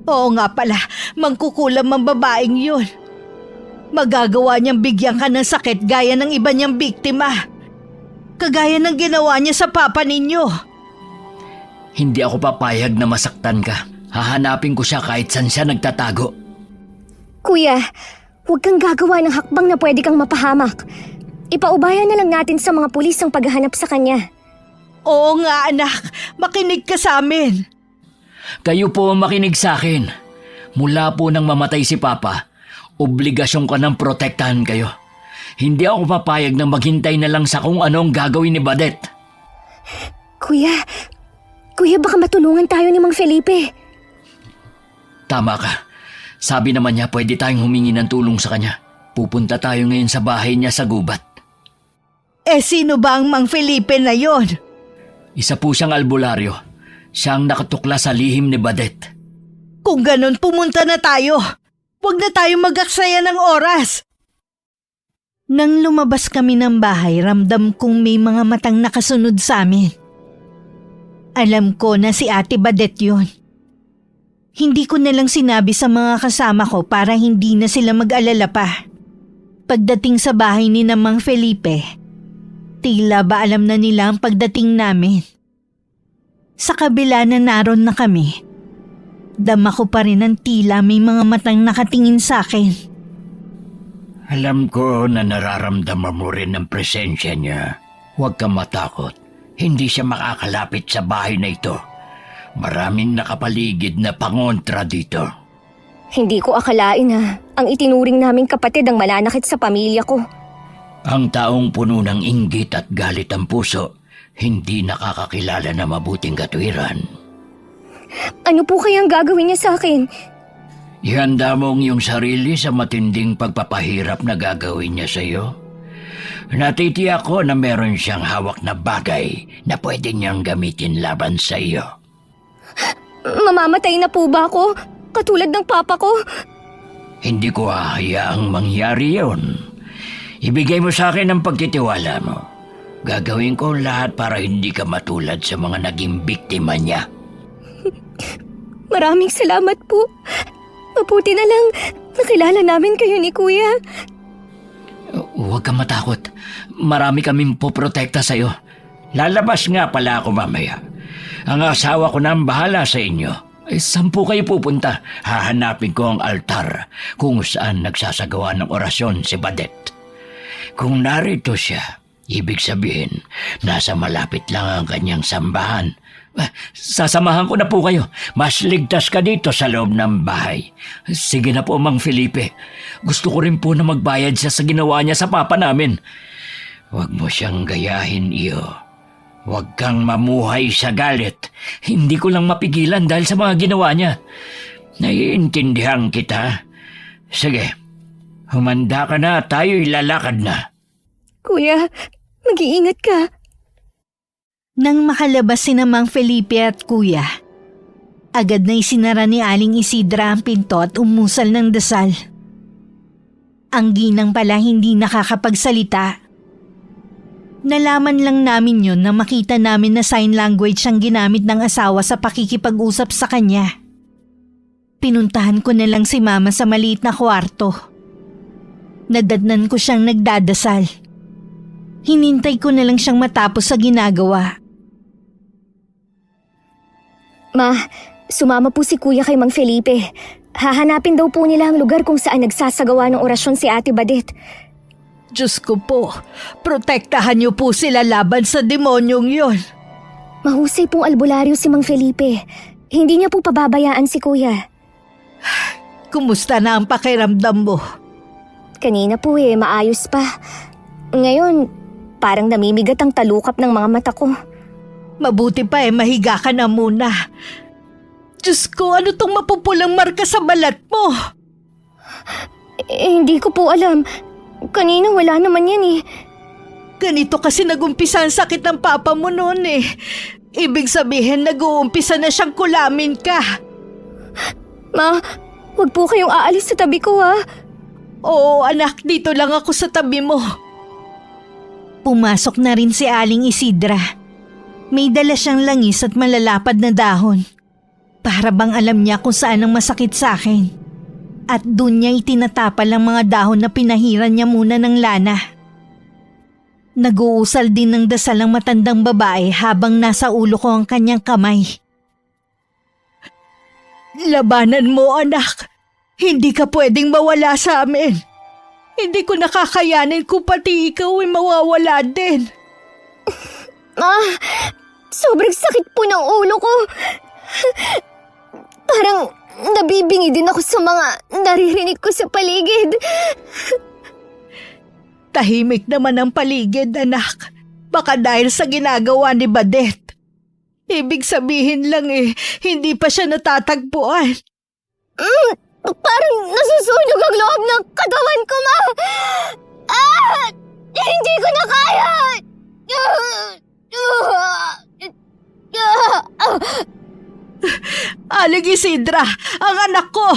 Oo nga pala, mangkukulam ang babaeng yun. Magagawa niyang bigyan ka ng sakit gaya ng iba niyang biktima. Kagaya ng ginawa niya sa papa ninyo. Hindi ako papayag na masaktan ka. Hahanapin ko siya kahit saan siya nagtatago. Kuya, huwag kang gagawa ng hakbang na pwede kang mapahamak. Ipaubayan na lang natin sa mga pulis ang paghahanap sa kanya. Oo nga anak, makinig ka sa amin. Kayo po ang makinig sa akin. Mula po nang mamatay si Papa, obligasyon ka nang protektahan kayo. Hindi ako papayag na maghintay na lang sa kung anong gagawin ni Badet. Kuya baka matulungan tayo ni Mang Felipe. Tama ka. Sabi naman niya pwede tayong humingi ng tulong sa kanya. Pupunta tayo ngayon sa bahay niya sa gubat. Sino ba ang Mang Felipe na yon? Isa po siyang albularyo. Siyang nakatukla sa lihim ni Badet. Kung ganun, pumunta na tayo. Huwag na tayo mag-aksaya ng oras. Nang lumabas kami ng bahay, ramdam kong may mga matang nakasunod sa amin. Alam ko na si Ate Badet yun. Hindi ko na lang sinabi sa mga kasama ko para hindi na sila mag-alala pa. Pagdating sa bahay ni na Mang Felipe, tila ba alam na nila ang pagdating namin. Sa kabila na naroon na kami, dama ko pa rin ang tila may mga matang nakatingin sa akin. Alam ko na nararamdaman mo rin ang presensya niya. Huwag kang matakot. Hindi siya makakalapit sa bahay na ito. Maraming nakapaligid na pangontra dito. Hindi ko akalain na ang itinuring naming kapatid ang mananakit sa pamilya ko. Ang taong puno ng inggit at galit ang puso, hindi nakakakilala na mabuting katwiran. Ano po kayang gagawin niya sa akin? Ihanda mo ang iyong sarili sa matinding pagpapahirap na gagawin niya sa iyo. Natitiyak ko na meron siyang hawak na bagay na pwede niyang gamitin laban sa iyo. Mamamatay na po ba ako? Katulad ng papa ko? Hindi ko hahayaang mangyari yon. Ibigay mo sa akin ang pagtitiwala mo. Gagawin ko lahat para hindi ka matulad sa mga naging biktima niya. Maraming salamat po. Mabuti na lang nakilala namin kayo ni Kuya. Huwag kang matakot. Marami kaming poprotekta sa'yo. Lalabas nga pala ako mamaya. Ang asawa ko na ang bahala sa inyo. Saan po kayo pupunta? Hahanapin ko ang altar kung saan nagsasagawa ng orasyon si Badet. Kung narito siya, ibig sabihin, nasa malapit lang ang kanyang sambahan. Sasamahan ko na po kayo. Mas ligtas ka dito sa loob ng bahay. Sige na po, Mang Felipe. Gusto ko rin po na magbayad siya sa ginawa niya sa papa namin. Huwag mo siyang gayahin, iyo. Huwag kang mamuhay sa galit. Hindi ko lang mapigilan dahil sa mga ginawa niya. Naiintindihan kita. Sige, humanda ka na, tayo'y lalakad na. Kuya, mag-iingat ka. Nang makalabas si na Mang Felipe at Kuya, agad na isinara ni Aling Isidra ang pinto at umusal ng dasal. Ang ginang pala hindi nakakapagsalita. Nalaman lang namin yun na makita namin na sign language ang ginamit ng asawa sa pakikipag-usap sa kanya. Pinuntahan ko na lang si Mama sa maliit na kwarto. Nadatnan ko siyang nagdadasal. Hinintay ko na lang siyang matapos sa ginagawa. Ma, sumama po si Kuya kay Mang Felipe. Hahanapin daw po nila ang lugar kung saan nagsasagawa ng orasyon si Ate Badet. Diyos ko po, protektahan niyo po sila laban sa demonyong yon. Mahusay pong albularyo si Mang Felipe. Hindi niya po pababayaan si Kuya. Kumusta na ang pakiramdam mo? Kanina po maayos pa. Ngayon, parang namimigat ang talukap ng mga mata ko. Mabuti pa mahiga ka na muna. Diyos ko, ano tong mapupulang marka sa balat mo? Hindi ko po alam. Kanina wala naman yan. Ganito kasi nag-umpisa ang sakit ng papa mo noon Ibig sabihin nag-uumpisa na siyang kulamin ka. Ma, wag po kayong aalis sa tabi ko Oo anak, dito lang ako sa tabi mo. Pumasok na rin si Aling Isidra. May dala siyang langis at malalapad na dahon. Para bang alam niya kung saan ang masakit sa akin. At doon niya itinatapal ang mga dahon na pinahiran niya muna ng lana. Nag-uusal din ng dasal ang matandang babae habang nasa ulo ko ang kanyang kamay. Labanan mo anak. Hindi ka pwedeng mawala sa amin. Hindi ko nakakayanin kung pati ikaw ay mawawala din. Sobrang sakit po ng ulo ko. Parang nabibingi din ako sa mga naririnig ko sa paligid. Tahimik naman ang paligid, anak. Baka dahil sa ginagawa ni Badet. Ibig sabihin lang hindi pa siya natatagpuan. Parang nasusunog ang loob ng katawan ko, Ma! Hindi ko na kaya! Aling Isidra, ang anak ko!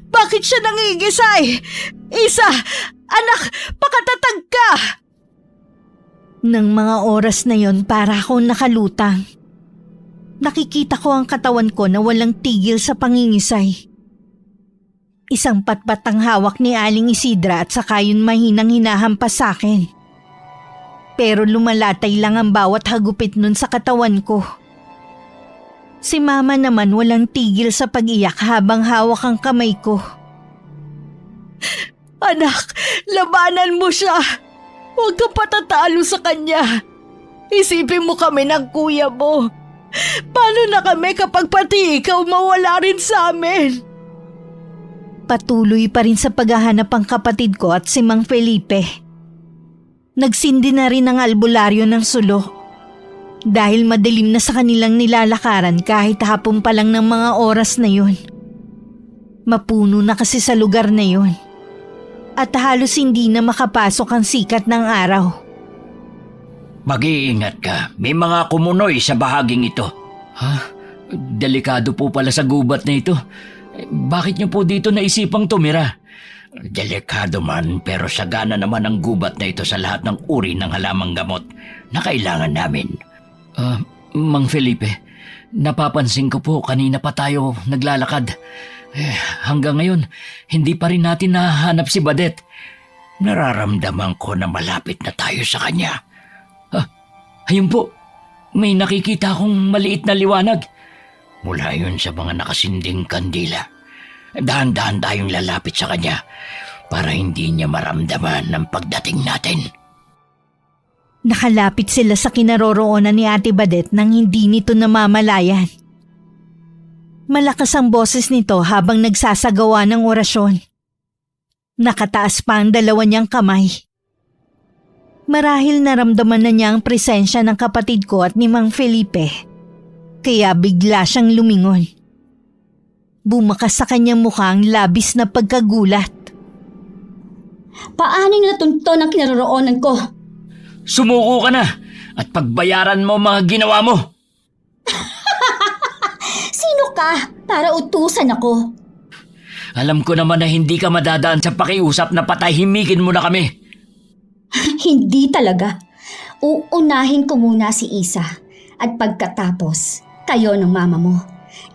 Bakit siya nangigisay? Isa! Anak, pakatatag ka! Nang mga oras na yon para akong nakalutang. Nakikita ko ang katawan ko na walang tigil sa pangingisay. Isang patpat ang hawak ni Aling Isidra at saka yun mahinang hinahampas sa akin. Pero lumalatay lang ang bawat hagupit nun sa katawan ko. Si Mama naman walang tigil sa pag-iyak habang hawak ang kamay ko. Anak, labanan mo siya. Huwag ka patatalo sa kanya. Isipin mo kami ng kuya mo. Paano na kami kapag pati ikaw mawala rin sa amin? Patuloy pa rin sa paghahanap ang kapatid ko at si Mang Felipe. Nagsindi na rin ang albularyo ng sulo. Dahil madilim na sa kanilang nilalakaran kahit hapon pa lang ng mga oras na yun. Mapuno na kasi sa lugar na yun. At halos hindi na makapasok ang sikat ng araw. Mag-iingat ka. May mga kumunoy sa bahaging ito. Ha? Delikado po pala sa gubat na ito. Bakit niyo po dito naisipang tumira? Delikado man pero sagana naman ang gubat na ito sa lahat ng uri ng halamang gamot na kailangan namin. Mang Felipe, napapansin ko po kanina pa tayo naglalakad. Hanggang ngayon, hindi pa rin natin nahanap si Badet. Nararamdaman ko na malapit na tayo sa kanya. Ayun po, may nakikita akong maliit na liwanag. Mula yun sa mga nakasinding kandila. Dahan-dahan tayong lalapit sa kanya para hindi niya maramdaman ng pagdating natin. Nakalapit sila sa kinaroroonan ni Ate Badet nang hindi nito namamalayan. Malakas ang boses nito habang nagsasagawa ng orasyon. Nakataas pa ang dalawa niyang kamay. Marahil naramdaman na niya ang presensya ng kapatid ko at ni Mang Felipe. Kaya bigla siyang lumingon. Bumakas sa kanyang mukha ang labis na pagkagulat. Paano niyo natunton ang kinaroroonan ko? Sumuko ka na at pagbayaran mo mga ginawa mo. Sino ka para utusan ako? Alam ko naman na hindi ka madadaan sa pakiusap na patahimikin mo na kami. Hindi talaga. Uunahin ko muna si Isa at pagkatapos kayo ng mama mo.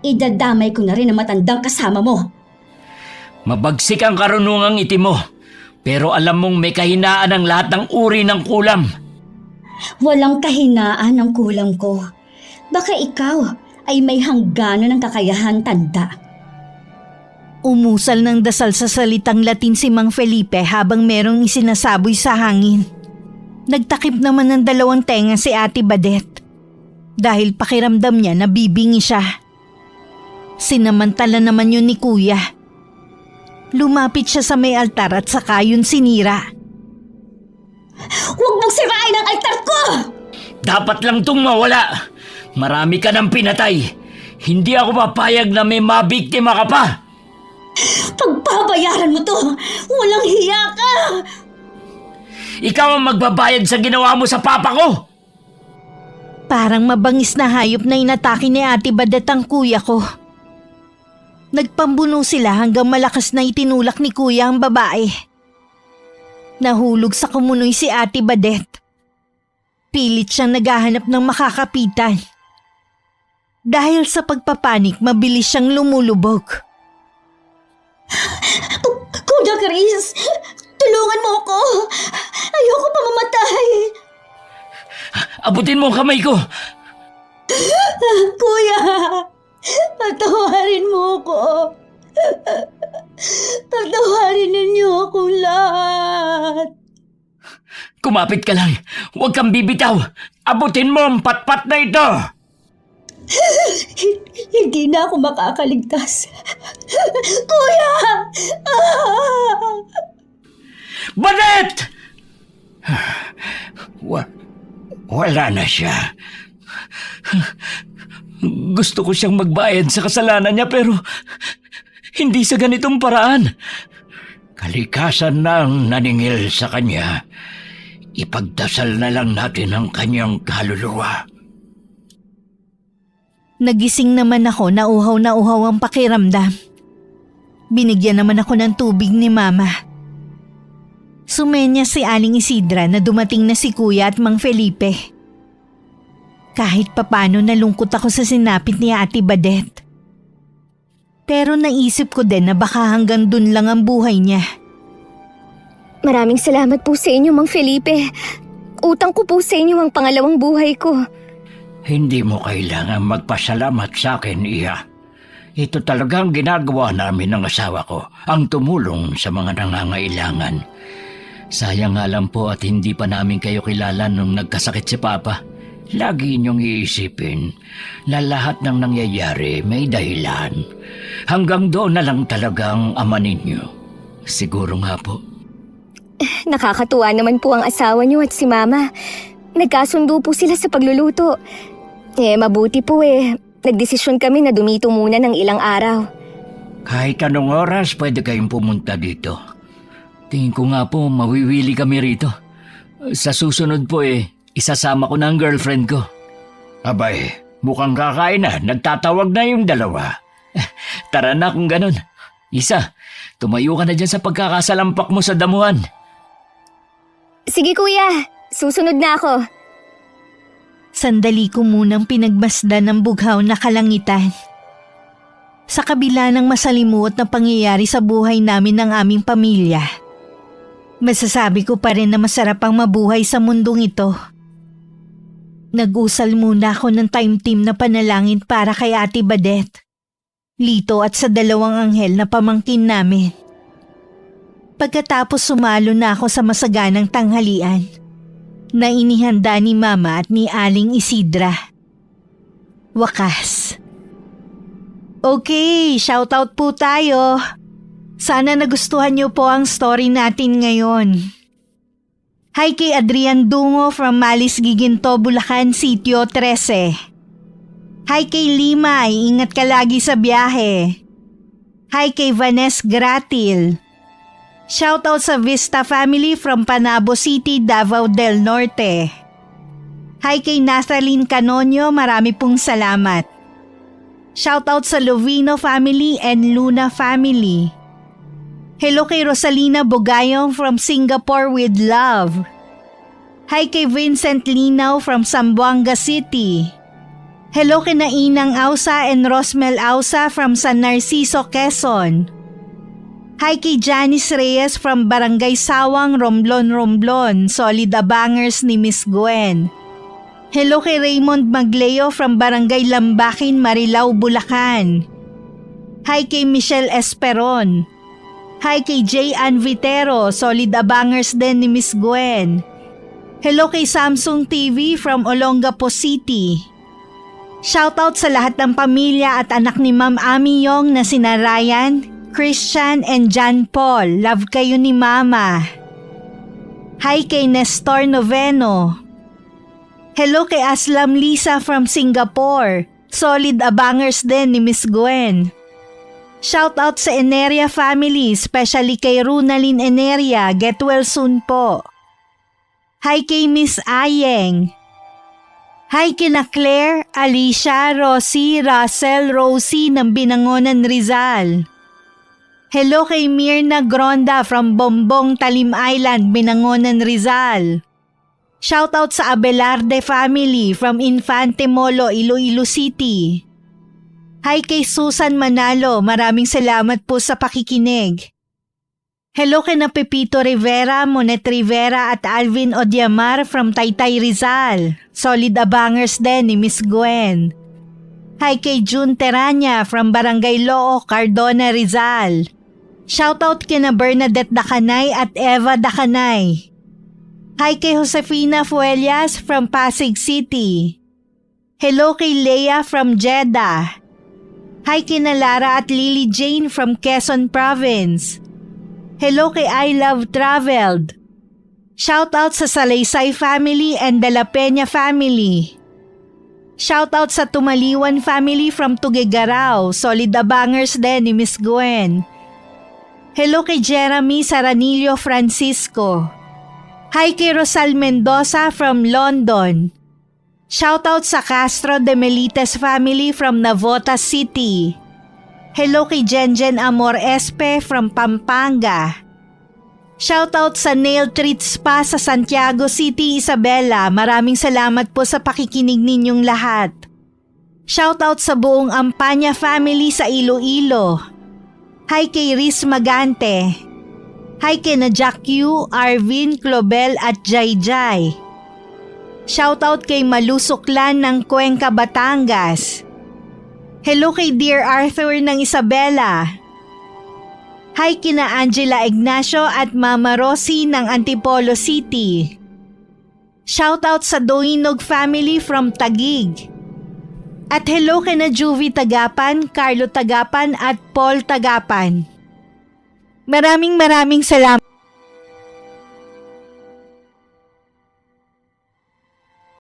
Idadamay ko na rin ang matandang kasama mo. Mabagsik ang karunungang itim mo, pero alam mong may kahinaan ang lahat ng uri ng kulam. Walang kahinaan ang kulang ko. Baka ikaw ay may hangganan ng kakayahan, tanda. Umusal ng dasal sa salitang Latin si Mang Felipe habang merong isinasaboy sa hangin. Nagtakip naman ng dalawang tenga si Ate Badet dahil pakiramdam niya na bibingi siya. Sinamantala naman yun ni Kuya. Lumapit siya sa may altar at saka yun sinira. Huwag mong sirain ang altar ko! Dapat lang tong mawala. Marami ka ng pinatay. Hindi ako papayag na may mabiktima ka pa. Pagbabayaran mo to! Walang hiya ka! Ikaw ang magbabayad sa ginawa mo sa papa ko. Parang mabangis na hayop na inatake ni Ate Badet ang kuya ko. Nagpambuno sila hanggang malakas na itinulak ni Kuya ang babae. Nahulog sa kumunoy si Ate Badet. Pilit siyang naghahanap ng makakapitan. Dahil sa pagpapanik, mabilis siyang lumulubog. Kuya Chris, tulungan mo ako! Ayoko pa mamatay! Abutin mo ang kamay ko. Kuya! Patawarin mo ako! Patawarin ninyo akong lahat! Kumapit ka lang. Huwag kang bibitaw. Abutin mo ang patpat na ito. Hindi na ako makakaligtas. Kuya! Badet! Wala na siya. Gusto ko siyang magbayad sa kasalanan niya pero hindi sa ganitong paraan. Kalikasan na ang naningil sa kanya. Ipagdasal na lang natin ang kanyang kaluluwa. Nagising naman ako na uhaw ang pakiramdam. Binigyan naman ako ng tubig ni Mama. Sumenya si Aling Isidra na dumating na si Kuya at Mang Felipe. Kahit papano nalungkot ako sa sinapit ni Ate Badet. Pero naisip ko din na baka hanggang dun lang ang buhay niya. Maraming salamat po sa inyo, Mang Felipe. Utang ko po sa inyo ang pangalawang buhay ko. Hindi mo kailangan magpasalamat sa akin, Iya. Ito talagang ginagawa namin ng asawa ko, ang tumulong sa mga nangangailangan. Sayang nga lang po at hindi pa namin kayo kilala nung nagkasakit si Papa. Lagi niyong iisipin na lahat ng nangyayari may dahilan. Hanggang doon na lang talagang ama ninyo. Siguro nga po. Nakakatuwa naman po ang asawa niyo at si Mama. Nagkasundo po sila sa pagluluto. Mabuti po Nagdesisyon kami na dumito muna ng ilang araw. Kahit anong oras pwede kayong pumunta dito. Tingin ko nga po mawiwili kami rito. Sa susunod po isasama ko na ang girlfriend ko. Abay, mukhang kakain na. Nagtatawag na yung dalawa. Tara na kung ganun. Isa, tumayo ka na dyan sa pagkakasalampak mo sa damuhan. Sige kuya, susunod na ako. Sandali ko munang pinagmasdan ng bughaw na kalangitan. Sa kabila ng masalimuot na pangyayari sa buhay namin ng aming pamilya, masasabi ko pa rin na masarap ang mabuhay sa mundong ito. Nag-usal muna ako ng time team na panalangin para kay Ate Badet, Lito at sa dalawang anghel na pamangkin namin. Pagkatapos sumalo na ako sa masaganang tanghalian na inihanda ni Mama at ni Aling Isidra. Wakas. Okay, shoutout po tayo. Sana nagustuhan niyo po ang story natin ngayon. Hi kay Adrian Dungo from Malis Giginto, Bulacan, Sitio 13. Hi kay Limay, ingat ka lagi sa biyahe. Hi kay Vanessa Gratil. Shoutout sa Vista family from Panabo City, Davao del Norte. Hi kay Nathaline Canonio, marami pong salamat. Shoutout sa Lovino family and Luna family. Hello kay Rosalina Bugayong from Singapore with love. Hi kay Vincent Linaw from Zamboanga City. Hello kay Nainang Ausa and Rosmel Ausa from San Narciso, Quezon. Hi kay Janice Reyes from Barangay Sawang, Romblon, solid abangers ni Miss Gwen. Hello kay Raymond Magleo from Barangay Lambakin, Marilao, Bulacan. Hi kay Michelle Esperon. Hi kay J. Ann Vitero, solid abangers din ni Miss Gwen. Hello kay Samsung TV from Olongapo City. Shoutout sa lahat ng pamilya at anak ni Ma'am Ami Yong na sina Ryan, Christian and John Paul. Love kayo ni Mama. Hi kay Nestor Noveno. Hello kay Aslam Lisa from Singapore. Solid abangers din ni Miss Gwen. Shoutout sa Eneria family, especially kay Runalyn Eneria. Get well soon po. Hi kay Miss Ayeng. Hi kina Claire, Alicia, Rosie, Russell, Rosie ng Binangonan, Rizal. Hello kay Mirna Gronda from Bombong, Talim Island, Binangonan, Rizal. Shoutout sa Abelarde family from Infante Molo, Iloilo City. Hi kay Susan Manalo, maraming salamat po sa pakikinig. Hello kay na Pepito Rivera, Monet Rivera at Alvin Odiamar from Taytay, Rizal. Solid abangers din ni Miss Gwen. Hi kay June Teranya from Barangay Loo, Cardona, Rizal. Shoutout kina Bernadette Dacanay at Eva Dacanay. Hi kay Josefina Fuelias from Pasig City. Hello kay Leia from Jeddah. Hi kina Lara at Lily Jane from Quezon Province. Hello kay I Love Traveled. Shoutout sa Salaysay family and De La Peña family. Shoutout sa Tumaliwan family from Tuguegarao. Solid abangers din ni Miss Gwen. Hello kay Jeremy Saranillo Francisco. Hi kay Rosal Mendoza from London. Shoutout sa Castro de Melites family from Navotas City. Hello kay Jenjen Amor Espe from Pampanga. Shoutout sa Nail Treat Spa sa Santiago City, Isabela. Maraming salamat po sa pakikinig ninyong lahat. Shoutout sa buong Ampanya family sa Iloilo. Hi kay Riz Magante. Hi kay na Jack Yu, Arvin, Clobel at Jai. Shoutout kay Malusuklan ng Cuenca, Batangas. Hello kay Dear Arthur ng Isabela. Hi kina Angela Ignacio at Mama Rosie ng Antipolo City. Shoutout sa Doinog family from Taguig. At hello kina Juvie Tagapan, Carlo Tagapan at Paul Tagapan. Maraming salamat.